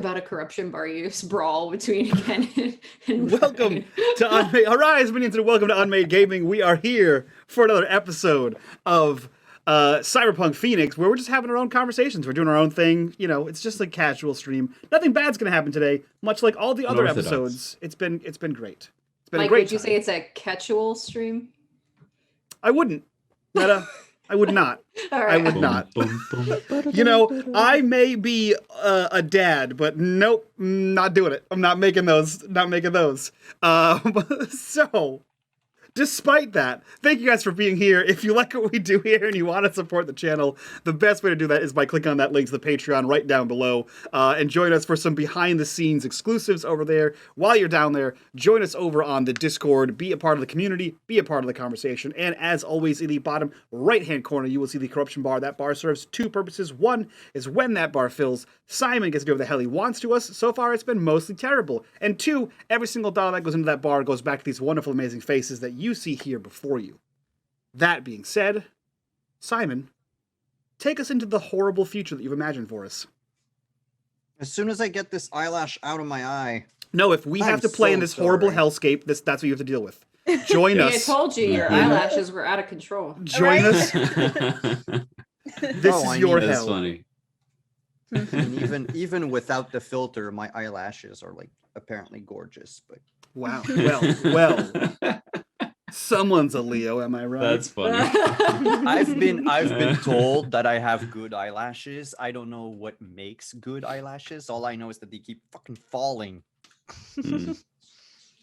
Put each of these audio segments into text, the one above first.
about a corruption bar use brawl between Ken and Welcome Brian. to Unmade. Arise, minions, and welcome to Unmade Gaming. We are here for another episode of Cyberpunk Phoenix, where we're just having our own conversations. We're doing our own thing. You know, it's just a casual stream. Nothing bad's going to happen today, much like all the other episodes. It's been great. It's been Mike, a great would you say it's a casual stream? I wouldn't. Meta, I would not. I would not. You know, I may be a dad, but nope, not doing it. I'm not making those. Not making those. So, despite that, thank you guys for being here. If you like what we do here and you want to support the channel, the best way to do that is by clicking on that link to the Patreon right down below and join us for some behind-the-scenes exclusives over there. While you're down there, join us over on the Discord, be a part of the community, be a part of the conversation, and as always, in the bottom right-hand corner, you will see the corruption bar. That bar serves two purposes. One is when that bar fills, Simon gets to do whatever the hell he wants to us. So far, it's been mostly terrible. And two, every single dollar that goes into that bar goes back to these wonderful, amazing faces that you see here before you. That being said, Simon, take us into the horrible future that you've imagined for us. As soon as I get this eyelash out of my eye. No, if we have to play in this horrible hellscape, that's what you have to deal with. Join us. I told you your eyelashes were out of control. Join us. This is your hell. That's funny. And even without the filter, my eyelashes are like apparently gorgeous. But wow. Well. Someone's a Leo, am I right? That's funny. I've been told that I have good eyelashes. I don't know what makes good eyelashes. All I know is that they keep fucking falling.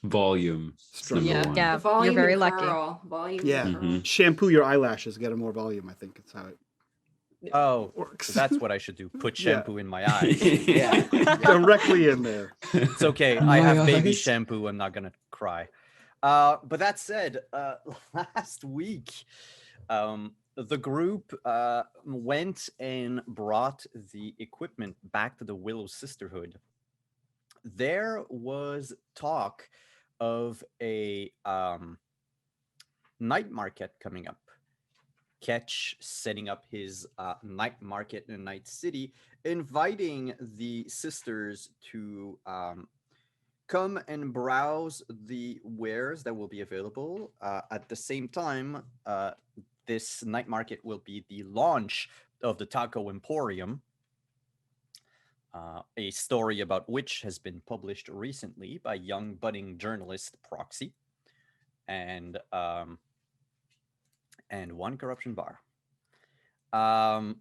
Volume. Yeah, You're very lucky. Volume. Yeah. Shampoo your eyelashes, get them more volume, I think it's how it works. So that's what I should do. Put shampoo in my eyes. Yeah. Directly in there. It's okay. I have baby shampoo. I'm not gonna cry. But that said, last week, the group went and brought the equipment back to the Willow Sisterhood. There was talk of a night market coming up. Ketch setting up his night market in Night City, inviting the sisters to come and browse the wares that will be available. At the same time, this night market will be the launch of the Taco Emporium, a story about which has been published recently by young budding journalist Proxy, and one corruption bar. And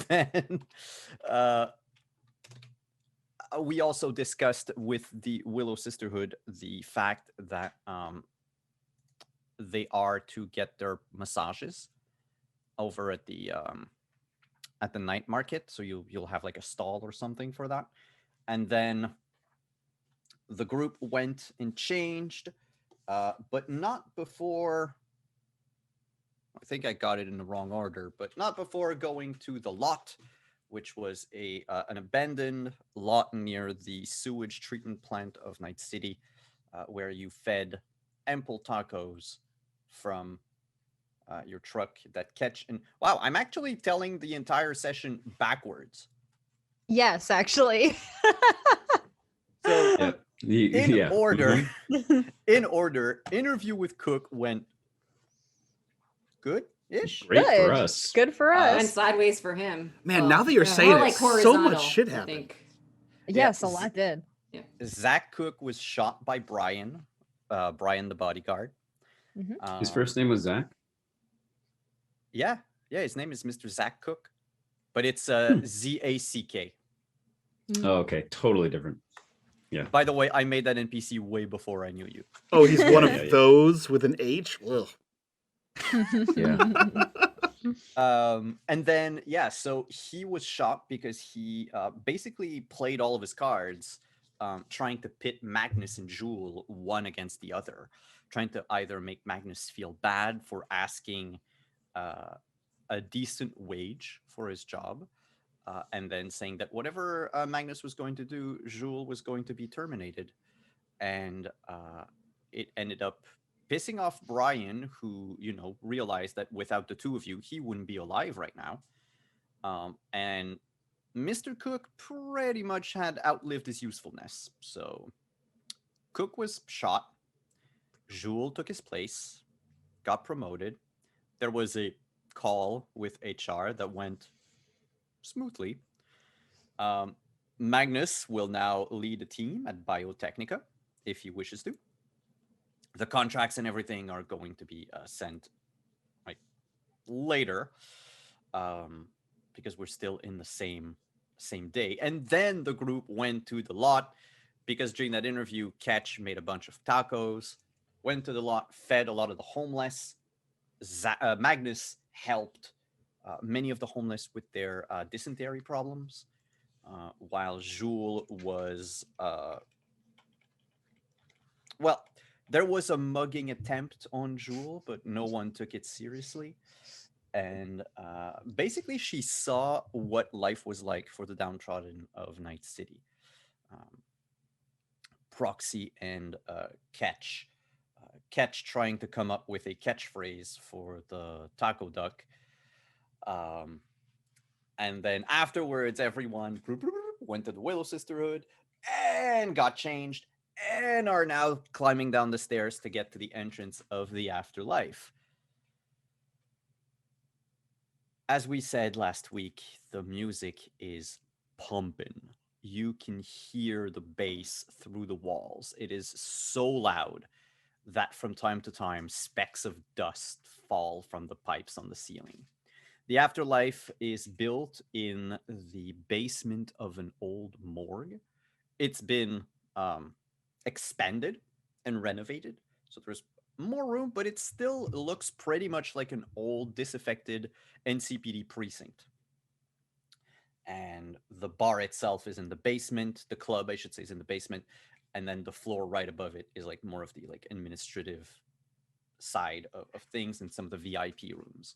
then we also discussed with the Willow Sisterhood the fact that they are to get their massages over at the night market, so you'll have like a stall or something for that. And then the group went and changed, but not before. I think I got it in the wrong order, but not before going to the lot, which was an abandoned lot near the sewage treatment plant of Night City, where you fed ample tacos from your truck that Ketch. And wow, I'm actually telling the entire session backwards. Yes, actually. So in order, interview with Cook went good-ish. Great for us. Good for us. Went sideways for him. Man, now that you're saying it, so much shit happened. Yes, a lot did. Yeah. Zach Cook was shot by Brian the bodyguard. His first name was Zach? Yeah, his name is Mr. Zach Cook, but it's Z-A-C-K. Oh, okay, totally different. Yeah. By the way, I made that NPC way before I knew you. Oh, he's one of those with an H? Ugh. Yeah. And then so he was shot because he basically played all of his cards, trying to pit Magnus and Jewel one against the other, trying to either make Magnus feel bad for asking a decent wage for his job, and then saying that whatever Magnus was going to do, Jewel was going to be terminated. And it ended up pissing off Brian, who, realized that without the two of you, he wouldn't be alive right now. And Mr. Cook pretty much had outlived his usefulness. So Cook was shot. Jules took his place, got promoted. There was a call with HR that went smoothly. Magnus will now lead a team at Biotechnica if he wishes to. The contracts and everything are going to be sent like later, because we're still in the same day. And then the group went to the lot because during that interview, Ketch made a bunch of tacos, went to the lot, fed a lot of the homeless. Magnus helped many of the homeless with their dysentery problems, while Jules was well, there was a mugging attempt on Jules, but no one took it seriously. And basically, she saw what life was like for the downtrodden of Night City. Proxy and Ketch. Ketch trying to come up with a catchphrase for the taco duck. And then afterwards, everyone went to the Willow Sisterhood and got changed and are now climbing down the stairs to get to the entrance of the afterlife. As we said last week, the music is pumping. You can hear the bass through the walls. It is so loud that from time to time, specks of dust fall from the pipes on the ceiling. The afterlife is built in the basement of an old morgue. It's been expanded and renovated, so there's more room, but it still looks pretty much like an old, disaffected NCPD precinct. And the bar itself is in the basement. The club, I should say, is in the basement, and then the floor right above it is like more of the like administrative side of things and some of the VIP rooms.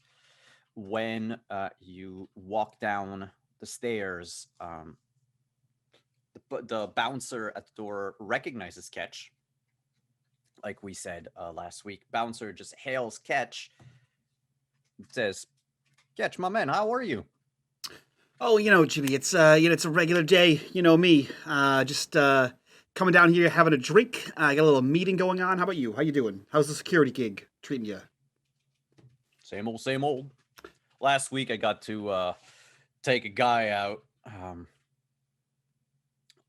When you walk down the stairs, the bouncer at the door recognizes Ketch. Like we said last week, bouncer just hails Ketch, says, "Ketch, my man, how are you?" Oh, Jimmy, it's it's a regular day. You know me, just coming down here having a drink. I got a little meeting going on. How about you? How you doing? How's the security gig treating you? Same old, same old. Last week I got to take a guy out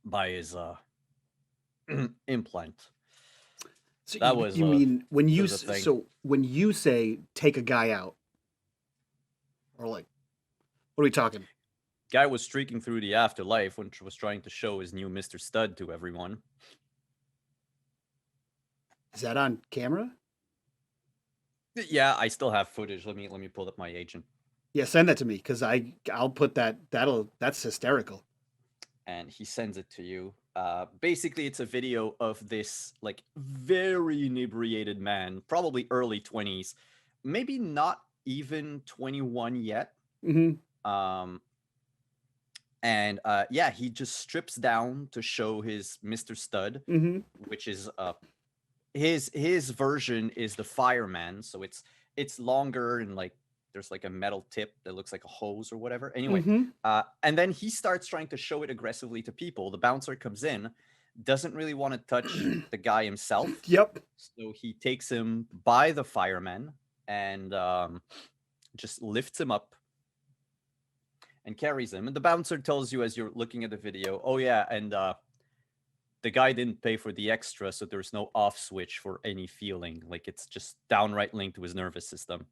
by his implant. So That you, was you mean when you was a thing. so when you say take a guy out, or like, what are we talking? Guy was streaking through the afterlife, which was trying to show his new Mr. Stud to everyone. Is that on camera? Yeah, I still have footage. Let me pull up my agent. Yeah, send that to me because I'll put that. That's hysterical. And he sends it to you. Basically, it's a video of this like very inebriated man, probably early 20s, maybe not even 21 yet. Mm-hmm. And yeah, he just strips down to show his Mr. Stud, Mm-hmm. which is his version is the fireman, so it's longer and like there's like a metal tip that looks like a hose or whatever. Anyway, Mm-hmm. and then he starts trying to show it aggressively to people. The bouncer comes in, doesn't really want to touch the guy himself. Yep. So he takes him by the fireman and just lifts him up and carries him. And the bouncer tells you as you're looking at the video, oh yeah, and the guy didn't pay for the extra, so there's no off switch for any feeling. Like it's just downright linked to his nervous system.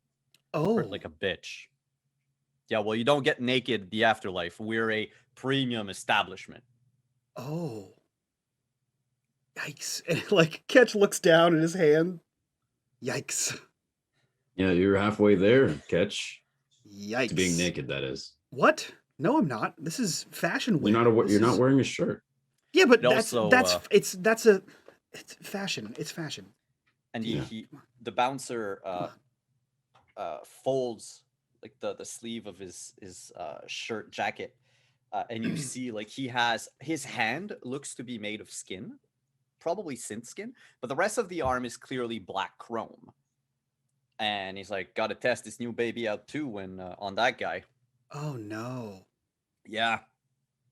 Oh. Hurt like a bitch. Yeah, well, you don't get naked at the afterlife. We're a premium establishment. Oh. Yikes. And like Ketch looks down at his hand. Yikes. Yeah, you're halfway there, Ketch. Yikes. To being naked, that is. What? No, I'm not. This is fashion wear. You're not wearing a shirt. Yeah, but Also, it's fashion. It's fashion. And Yeah. the bouncer folds like the sleeve of his shirt jacket, and you see like he has his hand looks to be made of skin, probably synth skin, but the rest of the arm is clearly black chrome. And he's like, "Got to test this new baby out too." When on that guy. Oh no. Yeah.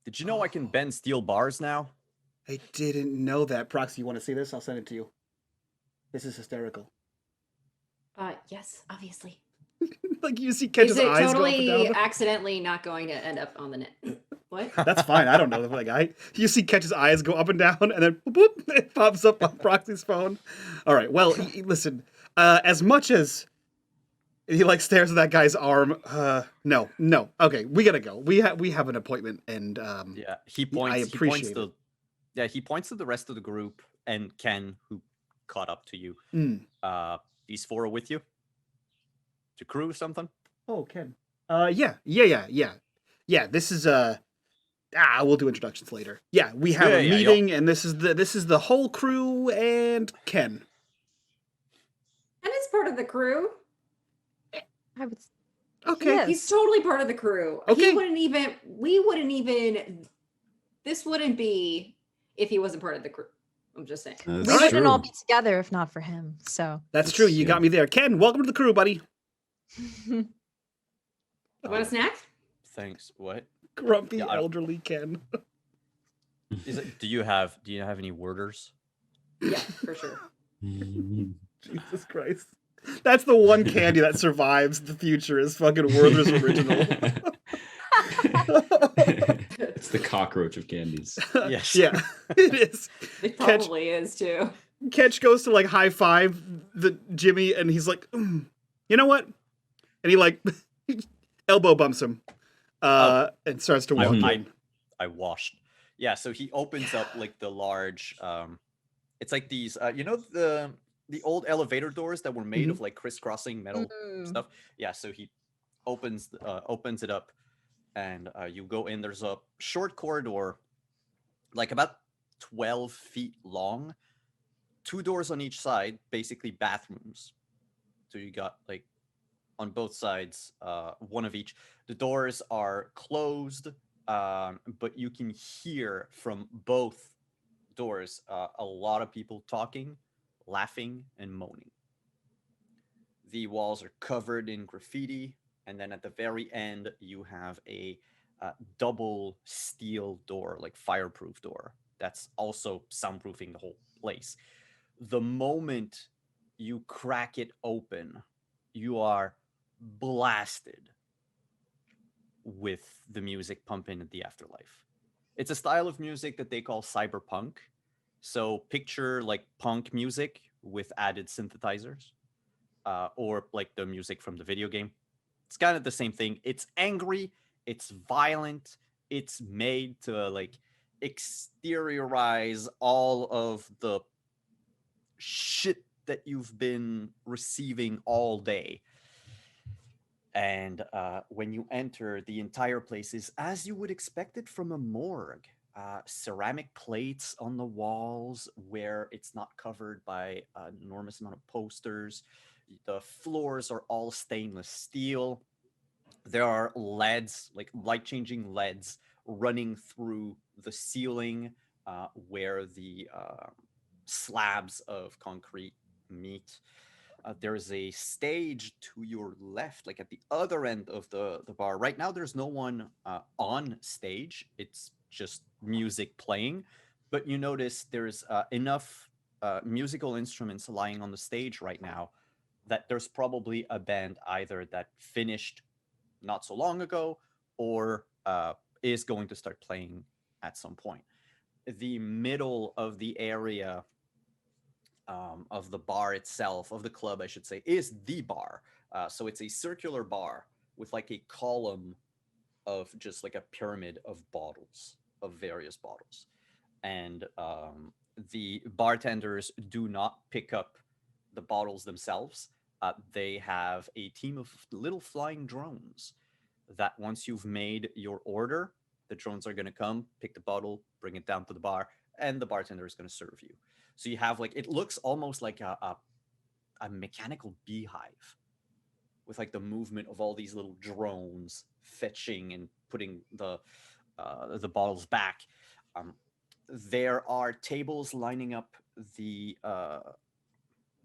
Did you know I can bend steel bars now? I didn't know that. Proxy, you want to see this? I'll send it to you. This is hysterical. Yes, obviously. Like you see Is Ken's it eyes go up and totally down. accidentally not going to end up on the net? What? That's fine. I don't know the guy. You see Ketch's eyes go up and down, and then boop, it pops up on Proxy's phone. All right. Well, listen. As much as he like stares at that guy's arm, no. Okay, we gotta go. We have an appointment, and Yeah, he I points. appreciate to. Yeah, he points to the rest of the group and Ken, who caught up to you. These four are with you to crew something. Oh, Ken. Yeah. This is we'll do introductions later. Yeah, we have a meeting, and this is the whole crew and Ken. And it's part of the crew. I would. Okay. Yes. He's totally part of the crew. Okay. We wouldn't even, this wouldn't be if he wasn't part of the crew. I'm just saying. We wouldn't all be together if not for him. So That's true. You got me there. Ken, welcome to the crew, buddy. You want a snack? Thanks. What? Grumpy elderly Ken. Do you have any worders? Yeah, for sure. Jesus Christ. That's the one candy that survives the future is fucking Werther's original. It's the cockroach of candies. Yes. Yeah, it is. It probably is too. Ketch goes to like high five the Jimmy, and he's like, you know what? And he like elbow bumps him, and starts to walk in. I washed. Yeah, so he opens up like the large. It's like these. You know the old elevator doors that were made of like crisscrossing metal stuff. Yeah, so he opens it up, and you go in. There's a short corridor, like about 12 feet long, 2 doors on each side, basically bathrooms. So you got like on both sides, one of each. The doors are closed, but you can hear from both doors a lot of people talking, laughing, and moaning. The walls are covered in graffiti, and then at the very end, you have a double steel door, like fireproof door, that's also soundproofing the whole place. The moment you crack it open, you are blasted with the music pumping at the afterlife. It's a style of music that they call cyberpunk. So picture like punk music with added synthesizers, or like the music from the video game. It's kind of the same thing. It's angry, it's violent, it's made to like exteriorize all of the shit that you've been receiving all day. And when you enter, the entire place is as you would expect it from a morgue. Ceramic plates on the walls where it's not covered by an enormous amount of posters. The floors are all stainless steel. There are LEDs, like light-changing LEDs, running through the ceiling where the slabs of concrete meet. There's a stage to your left, like at the other end of the bar. Right now, there's no one on stage. It's just music playing. But you notice there's enough musical instruments lying on the stage right now that there's probably a band either that finished not so long ago or is going to start playing at some point. The middle of the area of the bar itself, of the club, I should say, is the bar. So it's a circular bar with like a column of just like a pyramid of bottles, of various bottles. And the bartenders do not pick up the bottles themselves. They have a team of little flying drones that once you've made your order, the drones are going to come, pick the bottle, bring it down to the bar, and the bartender is going to serve you. So you have like, it looks almost like a mechanical beehive with like the movement of all these little drones fetching and putting the bottles back. There are tables lining up the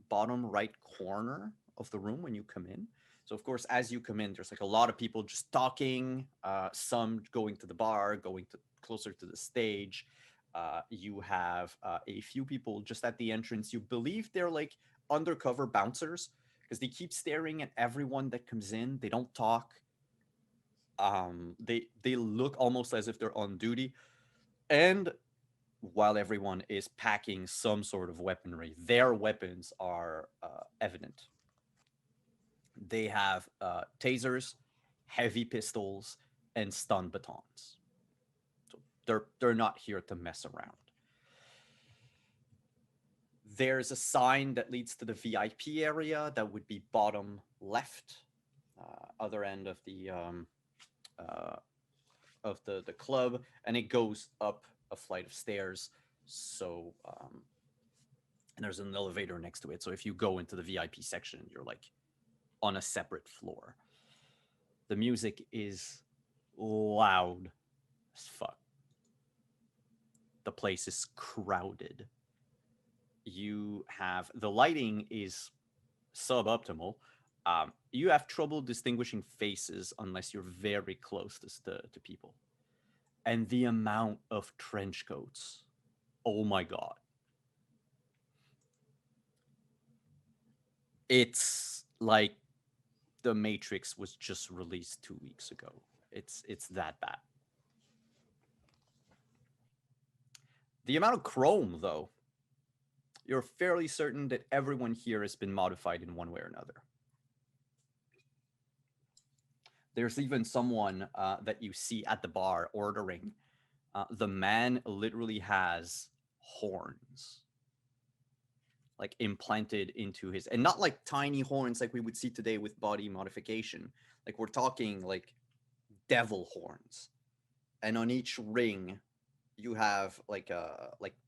bottom right corner of the room when you come in. So of course, as you come in, there's like a lot of people just talking, some going to the bar, going to closer to the stage. You have a few people just at the entrance. You believe they're like undercover bouncers because they keep staring at everyone that comes in. They don't talk. They look almost as if they're on duty. And while everyone is packing some sort of weaponry, their weapons are evident. They have tasers, heavy pistols, and stun batons. So they're not here to mess around. There's a sign that leads to the VIP area that would be bottom left, other end of the club, and it goes up a flight of stairs. So and there's an elevator next to it. So if you go into the VIP section, you're like on a separate floor. The music is loud as fuck. The place is crowded. You have the lighting is suboptimal. You have trouble distinguishing faces unless you're very close to people. And the amount of trench coats, oh my god. It's like The Matrix was just released 2 weeks ago. It's that bad. The amount of chrome, though, you're fairly certain that everyone here has been modified in one way or another. There's even someone that you see at the bar ordering. The man literally has horns, like implanted into his, and not like tiny horns like we would see today with body modification. Like we're talking like devil horns, and on each ring, you have like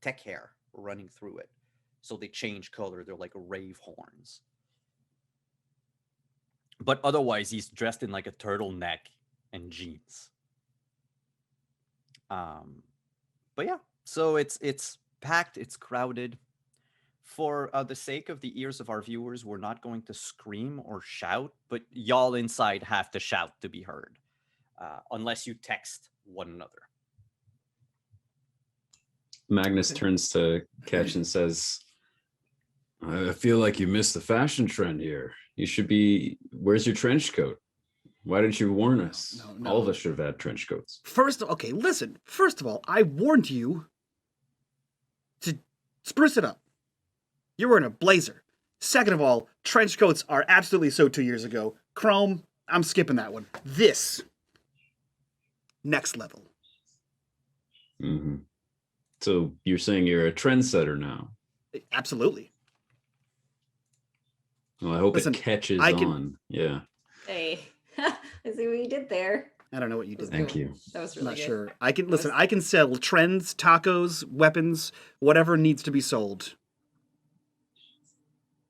tech hair running through it, so they change color. They're like rave horns. But otherwise, he's dressed in like a turtleneck and jeans. But yeah, so it's packed, it's crowded. For the sake of the ears of our viewers, we're not going to scream or shout, but y'all inside have to shout to be heard, unless you text one another. Magnus turns to Ketch and says, I feel like you missed the fashion trend here. You should be, where's your trench coat? Why didn't you warn us? No. All of us should have had trench coats. First of all, I warned you to spruce it up. You're wearing a blazer. Second of all, trench coats are absolutely so 2 years ago. Chrome, I'm skipping that one. This, next level. Mm-hmm. So you're saying you're a trendsetter now? Absolutely. Well, I hope it catches on. Yeah. Hey, I see what you did there. I don't know what you did. Thank you. That was I'm really not good. sure. I can sell trends, tacos, weapons, whatever needs to be sold.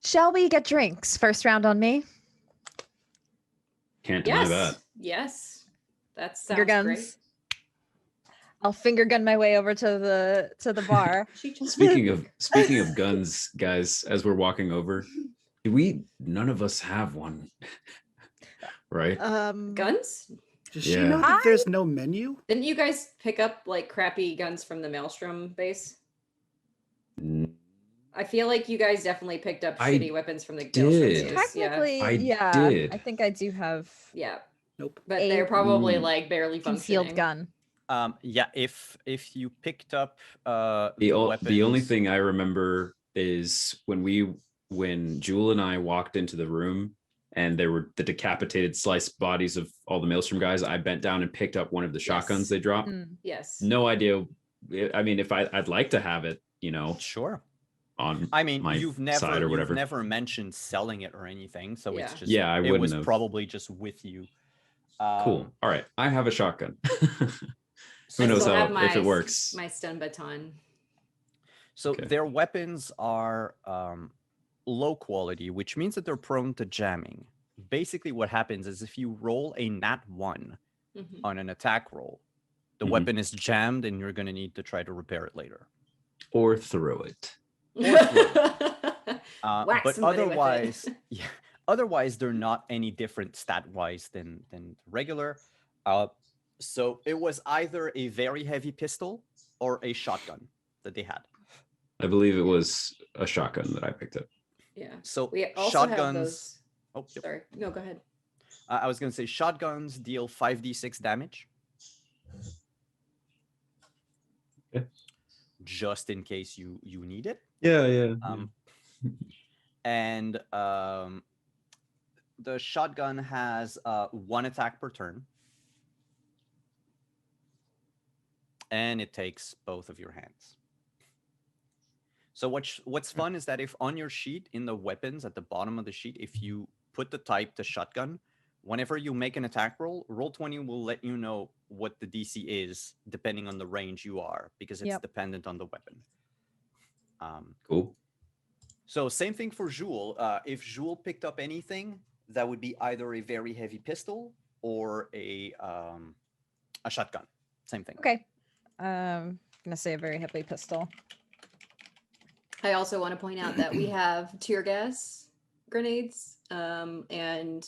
Shall we get drinks? First round on me. Can't deny that. Yes. That sounds Finger guns. great. I'll finger gun my way over to the bar. Speaking of guns, guys, as we're walking over, none of us have one. Right? Guns? Does she know that there's no menu? Didn't you guys pick up like crappy guns from the Maelstrom base? I feel like you guys definitely picked up shitty weapons from the Maelstrom base. Technically, yeah. I did. I think I do have. Yeah. Nope. But they're probably like barely functioning. Concealed gun. Yeah, if you picked up the only thing I remember is when Jewel and I walked into the room and there were the decapitated sliced bodies of all the Maelstrom guys, I bent down and picked up one of the shotguns they dropped. Yes. No idea. I mean, if I'd like to have it, sure. On you've never mentioned selling it or anything, so it's just it was probably just with you. Cool. All right, I have a shotgun. Who knows if it works? My stun baton. So their weapons are low quality, which means that they're prone to jamming. Basically, what happens is if you roll a nat 1 on an attack roll, the weapon is jammed, and you're going to need to try to repair it later, or throw it. But otherwise they're not any different stat wise than regular. So it was either a very heavy pistol or a shotgun that they had. I believe it was a shotgun that I picked up. Yeah. So We also shotguns. have those. Oh, yep. Sorry. No, go ahead. I was going to say shotguns deal 5d6 damage. Okay. Just in case you need it. Yeah. And the shotgun has 1 attack per turn. And it takes both of your hands. So what's fun is that if on your sheet, in the weapons at the bottom of the sheet, if you put the type to shotgun, whenever you make an attack roll, Roll20 will let you know what the DC is depending on the range you are, because it's dependent on the weapon. Cool. So same thing for Jules. If Jules picked up anything, that would be either a very heavy pistol or a shotgun. Same thing. Okay. I'm gonna say a very heavy pistol. I also want to point out that we have tear gas grenades, and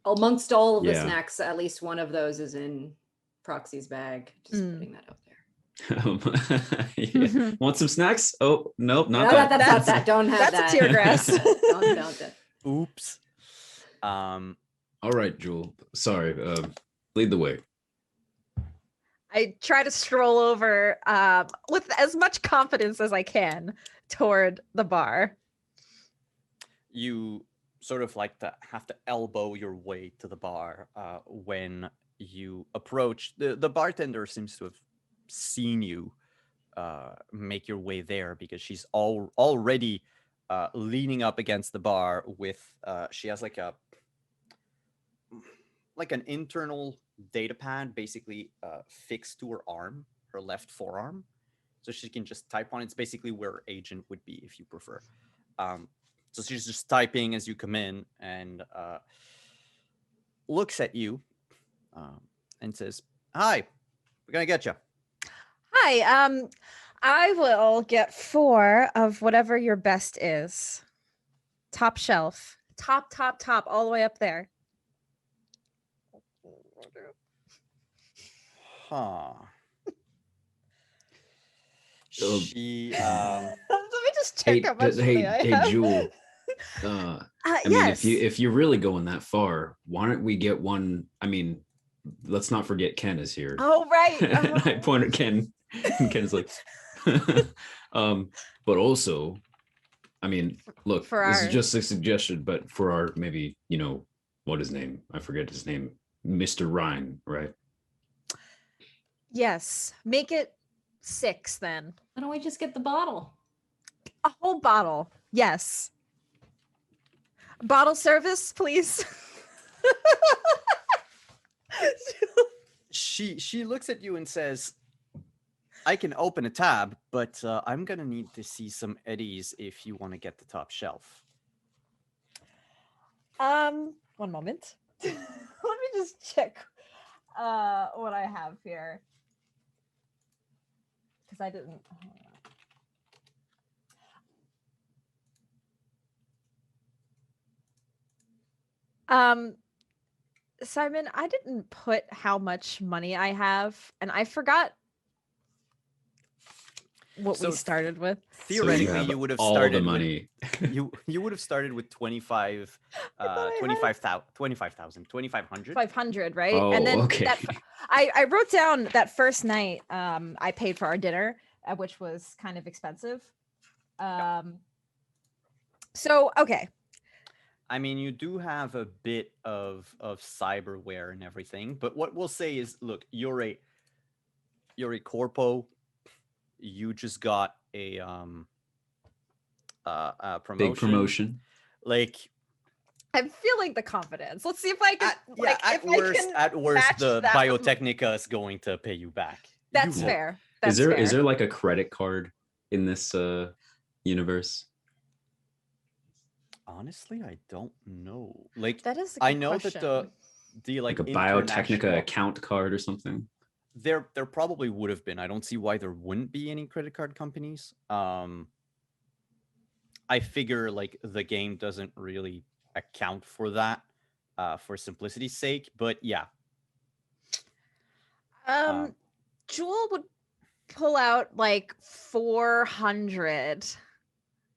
amongst all of the snacks, at least one of those is in Proxy's bag. Just putting that out there. Want some snacks? Oh, nope, not no, that. That's not that. Don't have that's that. a tear grass. Don't that. Oops. All right, Jewel. Sorry. Lead the way. I try to stroll over with as much confidence as I can toward the bar. You sort of have to elbow your way to the bar when you approach. The bartender seems to have seen you make your way there, because she's already leaning up against the bar with she has like an internal data pad basically fixed to her arm, her left forearm, so she can just type on it. It's basically where her agent would be, if you prefer. So she's just typing as you come in, and looks at you and says, "Hi, we're gonna get you." Hi, I will get 4 of whatever your best is. Top shelf. Top, all the way up there. Huh. She Let me just check how much money I have. Hey, Jewel. I mean, if you're really going that far, why don't we get one? I mean, let's not forget Ken is here. Oh, right. And I point at Ken, and Ken's like, but also, I mean, look, this is just a suggestion, but for our, maybe, what his name? I forget his name. Mr. Ryan, right? Yes. Make it 6 then. Why don't we just get the bottle? A whole bottle. Yes. Bottle service, please. She looks at you and says, "I can open a tab, but I'm gonna need to see some eddies if you want to get the top shelf." 1 moment. Let me just check what I have here, because I didn't. Simon, I didn't put how much money I have, and I forgot what we started with. Theoretically, you would have all started the money. You would have started with 25,000, 2,500. 500, right? Oh, and then okay. I wrote down that first night I paid for our dinner, which was kind of expensive. So, okay. I mean, you do have a bit of cyberware and everything, but what we'll say is, look, you're a corpo. You just got a promotion. Big promotion. Like, I'm feeling the confidence. Let's see if I can. At worst, the Biotechnica is going to pay you back. That's fair. Is there like a credit card in this universe? Honestly, I don't know. Like, that is. I know question. That the like a Biotechnica account card or something. There probably would have been. I don't see why there wouldn't be any credit card companies. I figure like the game doesn't really account for that for simplicity's sake, but yeah. Jewel would pull out like 400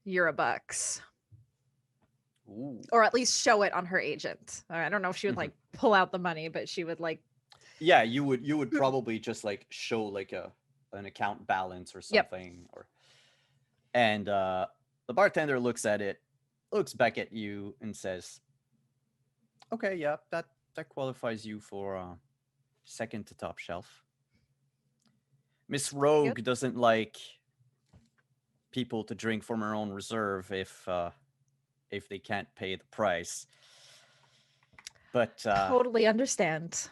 Eurobucks. Ooh. Or at least show it on her agent. I don't know if she would like pull out the money, but she would like. Yeah, you would probably just like show like an account balance or something. Yep. And the bartender looks at it, looks back at you, and says, "Okay, yeah, that qualifies you for second to top shelf." Miss Rogue doesn't like people to drink from her own reserve if they can't pay the price. But totally understand.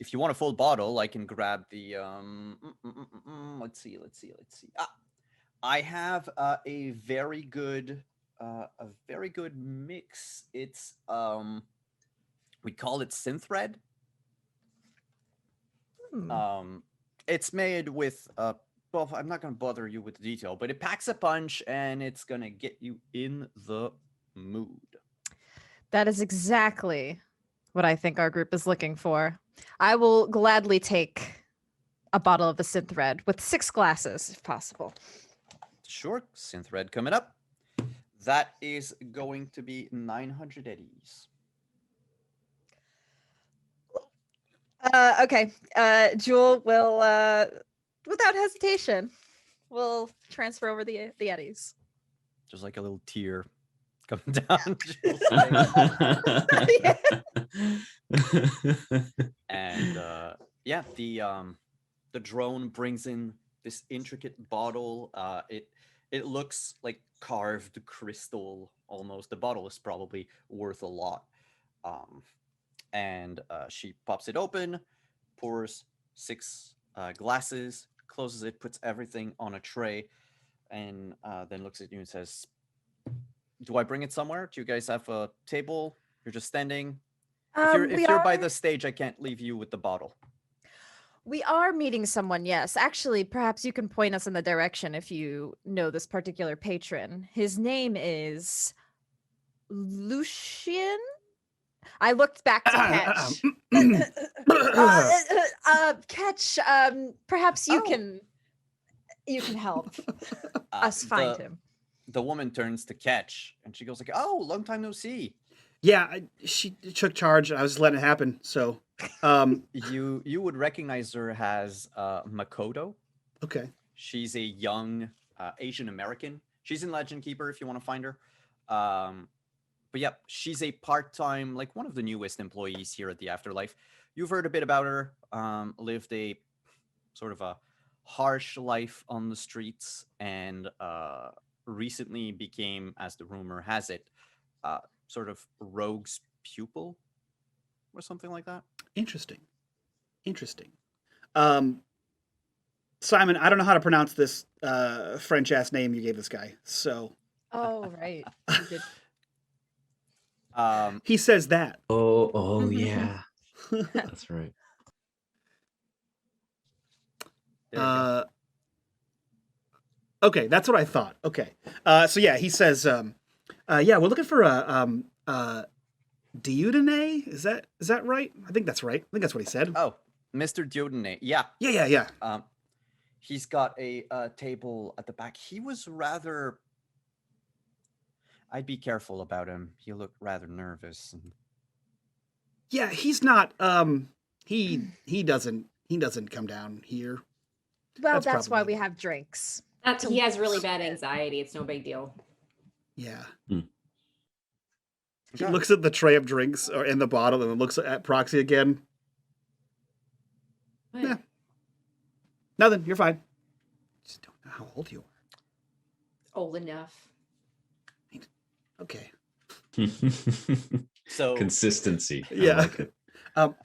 If you want a full bottle, I can grab the let's see. I have a very good mix. It's we call it Synthred. It's made with well, I'm not going to bother you with the detail, but it packs a punch and it's going to get you in the mood. That is exactly what I think our group is looking for. I will gladly take a bottle of the Synthred with 6 glasses, if possible. Sure, Synthred coming up. That is going to be 900 eddies. Okay. Jewel will, without hesitation, will transfer over the eddies. Just like a little tear coming down. And yeah, the drone brings in this intricate bottle. It looks like carved crystal almost. The bottle is probably worth a lot. And she pops it open, pours 6 glasses, closes it, puts everything on a tray, and then looks at you and says, "Do I bring it somewhere? Do you guys have a table? You're just standing? If you're by the stage, I can't leave you with the bottle." We are meeting someone, yes. Actually, perhaps you can point us in the direction if you know this particular patron. His name is Lucian. I looked back to Ketch. Ketch, perhaps you can help us find him. The woman turns to Ketch and she goes like, "Oh, long time no see." Yeah, she took charge. I was just letting it happen. So, you would recognize her as Makoto. Okay. She's a young Asian American. She's in Legend Keeper if you want to find her. But yep, she's a part-time, like one of the newest employees here at the Afterlife. You've heard a bit about her. Lived a sort of a harsh life on the streets, and recently became, as the rumor has it, sort of rogue's pupil or something like that. Interesting. Simon, I don't know how to pronounce this French ass name you gave this guy. So. Oh, right. You did. He says that. Oh yeah. That's right. Okay, that's what I thought. Okay. So yeah, he says, yeah, we're looking for a Diodene? Is that right? I think that's right. I think that's what he said. Oh, Mr. Diodene. Yeah. Yeah. He's got a table at the back. He was rather... I'd be careful about him. He looked rather nervous. Yeah, he's not. He doesn't come down here. Well, that's why we have drinks. He has really bad anxiety. It's no big deal. Yeah. He looks at the tray of drinks or in the bottle and then looks at Proxy again. What? Yeah. Nothing. You're fine. Just don't know how old you are. Old enough. Okay. So consistency. Yeah. I like it.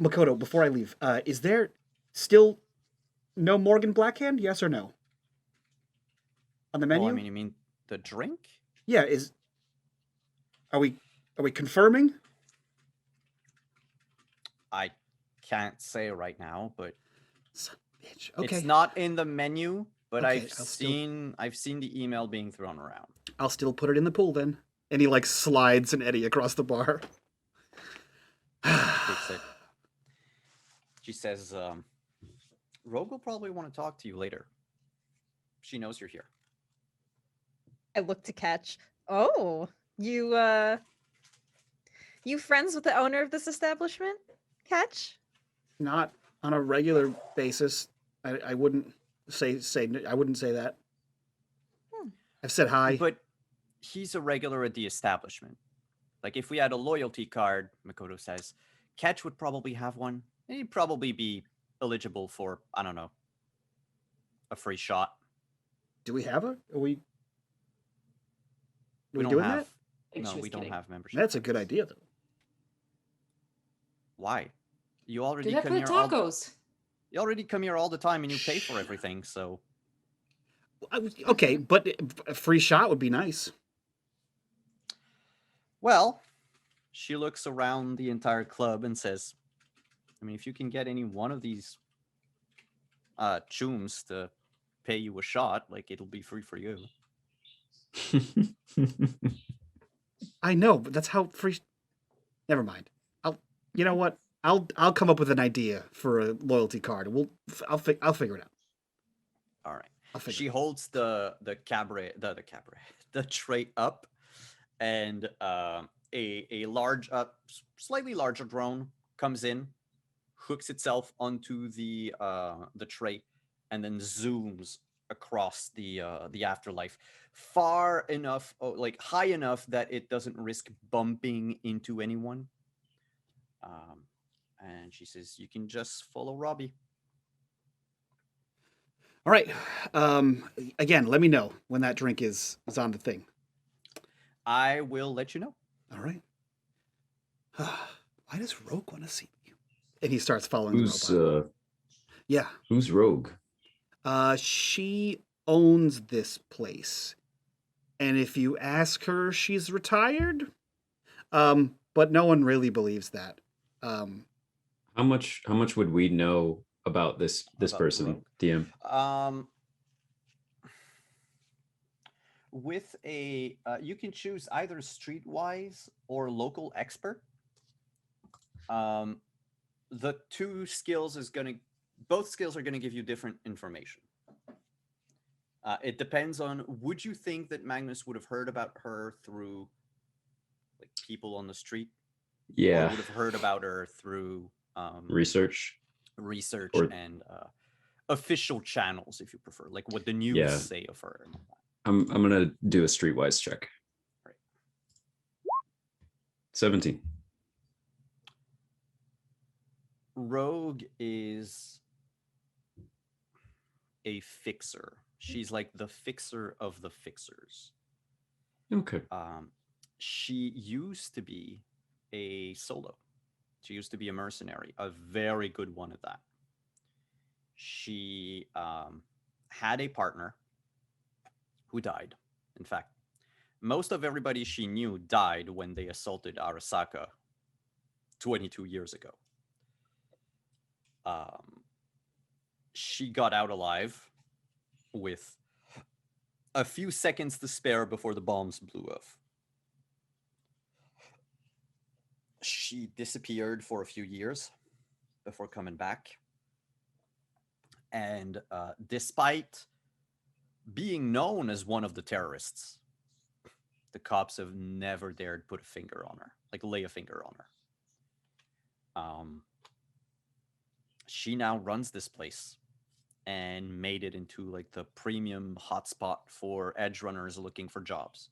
Makoto, before I leave, is there still no Morgan Blackhand? Yes or no? On the menu? Oh, I mean, you mean the drink? Yeah. Are we confirming? I can't say right now, but bitch. Okay. It's not in the menu, but Okay, I've seen the email being thrown around. I'll still put it in the pool then. And he like slides an eddy across the bar. Takes it. She says, Rogue will probably want to talk to you later. She knows you're here. I look to Catch. Oh, you friends with the owner of this establishment, Catch? Not on a regular basis. I wouldn't say I wouldn't say that. I've said hi. But he's a regular at the establishment. Like, if we had a loyalty card, Makoto says, Catch would probably have one. And he'd probably be eligible for, I don't know, a free shot. Do we have a? Are we We don't doing have. think she No, was we don't kidding. have membership. That's a good idea, though. Why? You already Do that come for here. tacos. You already come here all the time, and you pay for everything. So Okay, but a free shot would be nice. well, she looks around the entire club and says, I mean, if you can get any one of these chooms to pay you a shot, like, it'll be free for you. I know, but that's how free. Never mind. You know what? I'll come up with an idea for a loyalty card. I'll figure it out. All right. She holds the tray up, and a large, slightly larger drone comes in, hooks itself onto the tray, and then zooms across the afterlife far enough, like high enough that it doesn't risk bumping into anyone. And she says, "You can just follow Robbie." All right. Again, let me know when that drink is on the thing. I will let you know. All right. Why does Rogue want to see me? And he starts following the robot. Yeah. Who's Rogue? She owns this place. And if you ask her, she's retired. But no one really believes that. How much would we know about this person, Rogue? DM? With a you can choose either streetwise or local expert. The two skills both skills are gonna give you different information. It depends on, would you think that Magnus would have heard about her through like people on the street? Yeah. Or would have heard about her through Research and official channels, if you prefer, like what the news say of her. I'm gonna do a streetwise check. Right. 17. Rogue is a fixer. She's like the fixer of the fixers. Okay. She used to be a solo. She used to be a mercenary, a very good one at that. She had a partner who died. In fact, most of everybody she knew died when they assaulted Arasaka 22 years ago. She got out alive with a few seconds to spare before the bombs blew off. She disappeared for a few years before coming back. And despite being known as one of the terrorists, the cops have never dared put a finger on her, like lay a finger on her. She now runs this place and made it into like the premium hotspot for edge runners looking for jobs.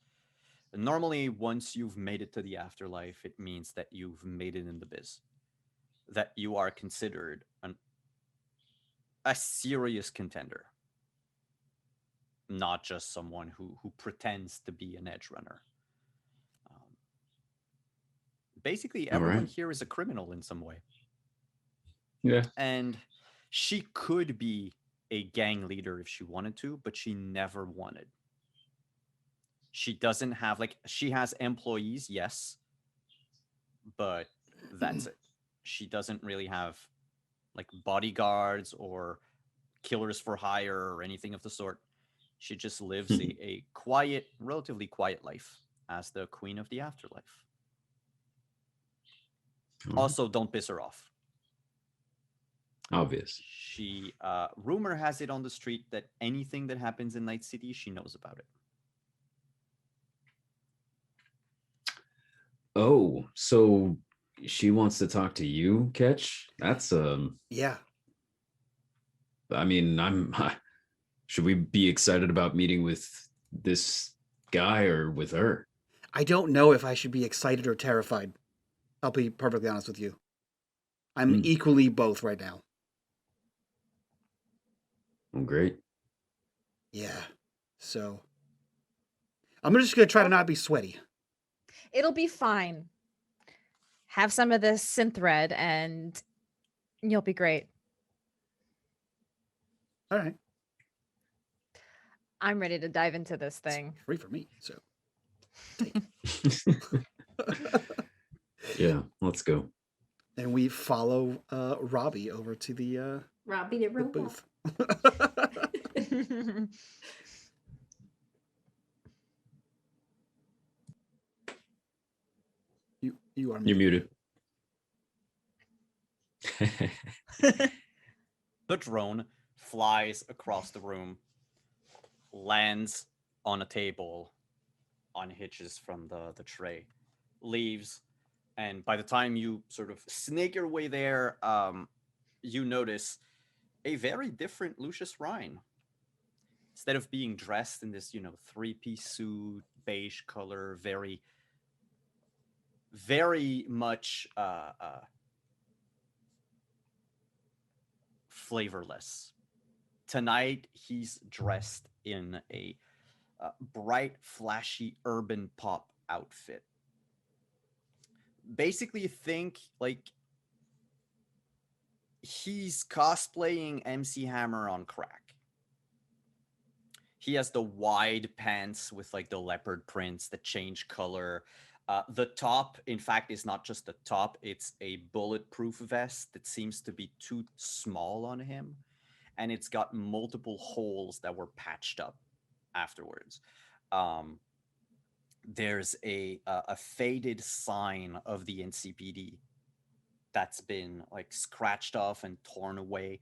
And normally, once you've made it to the afterlife, it means that you've made it in the biz, that you are considered a serious contender, not just someone who pretends to be an edge runner. Basically, everyone here is a criminal in some way. Yeah. And she could be a gang leader if she wanted to, but she never wanted. She doesn't have, like, she has employees, yes, but that's it. She doesn't really have, like, bodyguards or killers for hire or anything of the sort. She just lives a quiet, relatively quiet life as the queen of the afterlife. Also, don't piss her off. Obvious. She rumor has it on the street that anything that happens in Night City, she knows about it. Oh, so she wants to talk to you, Ketch? That's Yeah. I mean, should we be excited about meeting with this guy or with her? I don't know if I should be excited or terrified. I'll be perfectly honest with you. I'm equally both right now. Oh, great. Yeah. So I'm just gonna try to not be sweaty. It'll be fine. Have some of this synth red and you'll be great. All right. I'm ready to dive into this thing. It's free for me, so. Yeah, let's go. And we follow Robbie over to the Robbie the robot. booth. You are You're muted. The drone flies across the room, lands on a table, unhitches from the tray, leaves, and by the time you sort of snake your way there, you notice a very different Lucius Rhine. Instead of being dressed in this, three-piece suit, beige color, very, very much flavorless. Tonight, he's dressed in a bright, flashy urban pop outfit. Basically, think like he's cosplaying MC Hammer on crack. He has the wide pants with like the leopard prints that change color. The top, in fact, is not just the top. It's a bulletproof vest that seems to be too small on him. And it's got multiple holes that were patched up afterwards. There's a faded sign of the NCPD that's been like scratched off and torn away.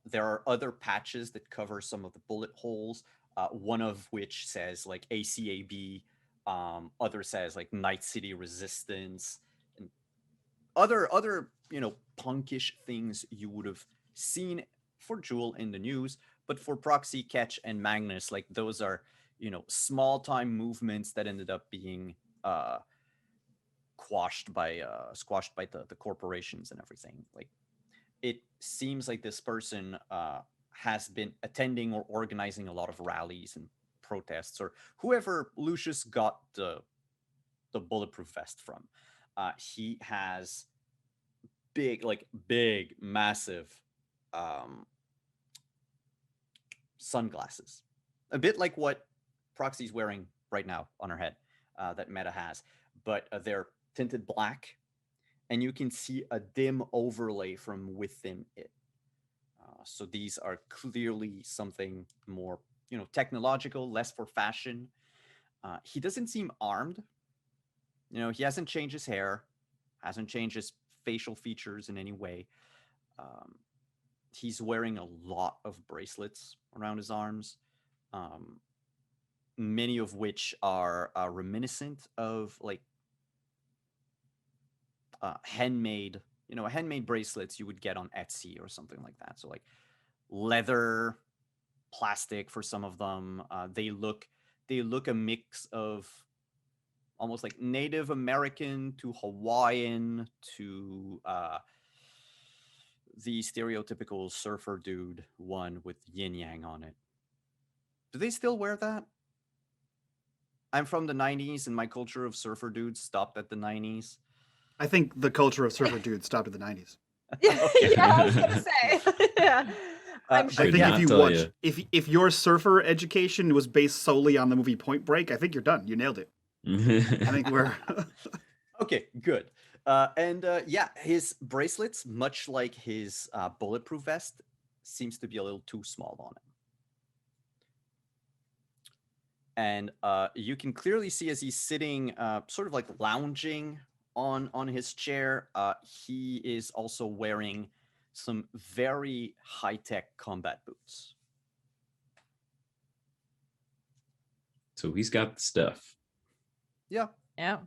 There are other patches that cover some of the bullet holes, one of which says like ACAB, other says like Night City Resistance, and other punkish things you would have seen for Jewel in the news, but for Proxy, Ketch, and Magnus, like those are small time movements that ended up being squashed by the corporations and everything. Like it seems like this person has been attending or organizing a lot of rallies and protests, or whoever Lucius got the bulletproof vest from. He has big, massive sunglasses, a bit like what Proxy's wearing right now on her head, that Meta has, but they're tinted black, and you can see a dim overlay from within it. So these are clearly something more, technological, less for fashion. He doesn't seem armed. He hasn't changed his hair, hasn't changed his facial features in any way. He's wearing a lot of bracelets around his arms, many of which are reminiscent of like handmade bracelets you would get on Etsy or something like that. So like leather, plastic for some of them. They look a mix of almost like Native American to Hawaiian to the stereotypical surfer dude one with yin yang on it. Do they still wear that? I'm from the 90s and my culture of surfer dudes stopped at the 90s. I think the culture of surfer dudes stopped at the 90s. Yeah, I was gonna say. Yeah. I think if you watch, if your surfer education was based solely on the movie Point Break, I think you're done. You nailed it. I think we're okay. Good. And his bracelets, much like his bulletproof vest, seems to be a little too small on him. And you can clearly see as he's sitting, sort of like lounging on his chair, he is also wearing some very high-tech combat boots. So he's got the stuff. Yeah. Yeah.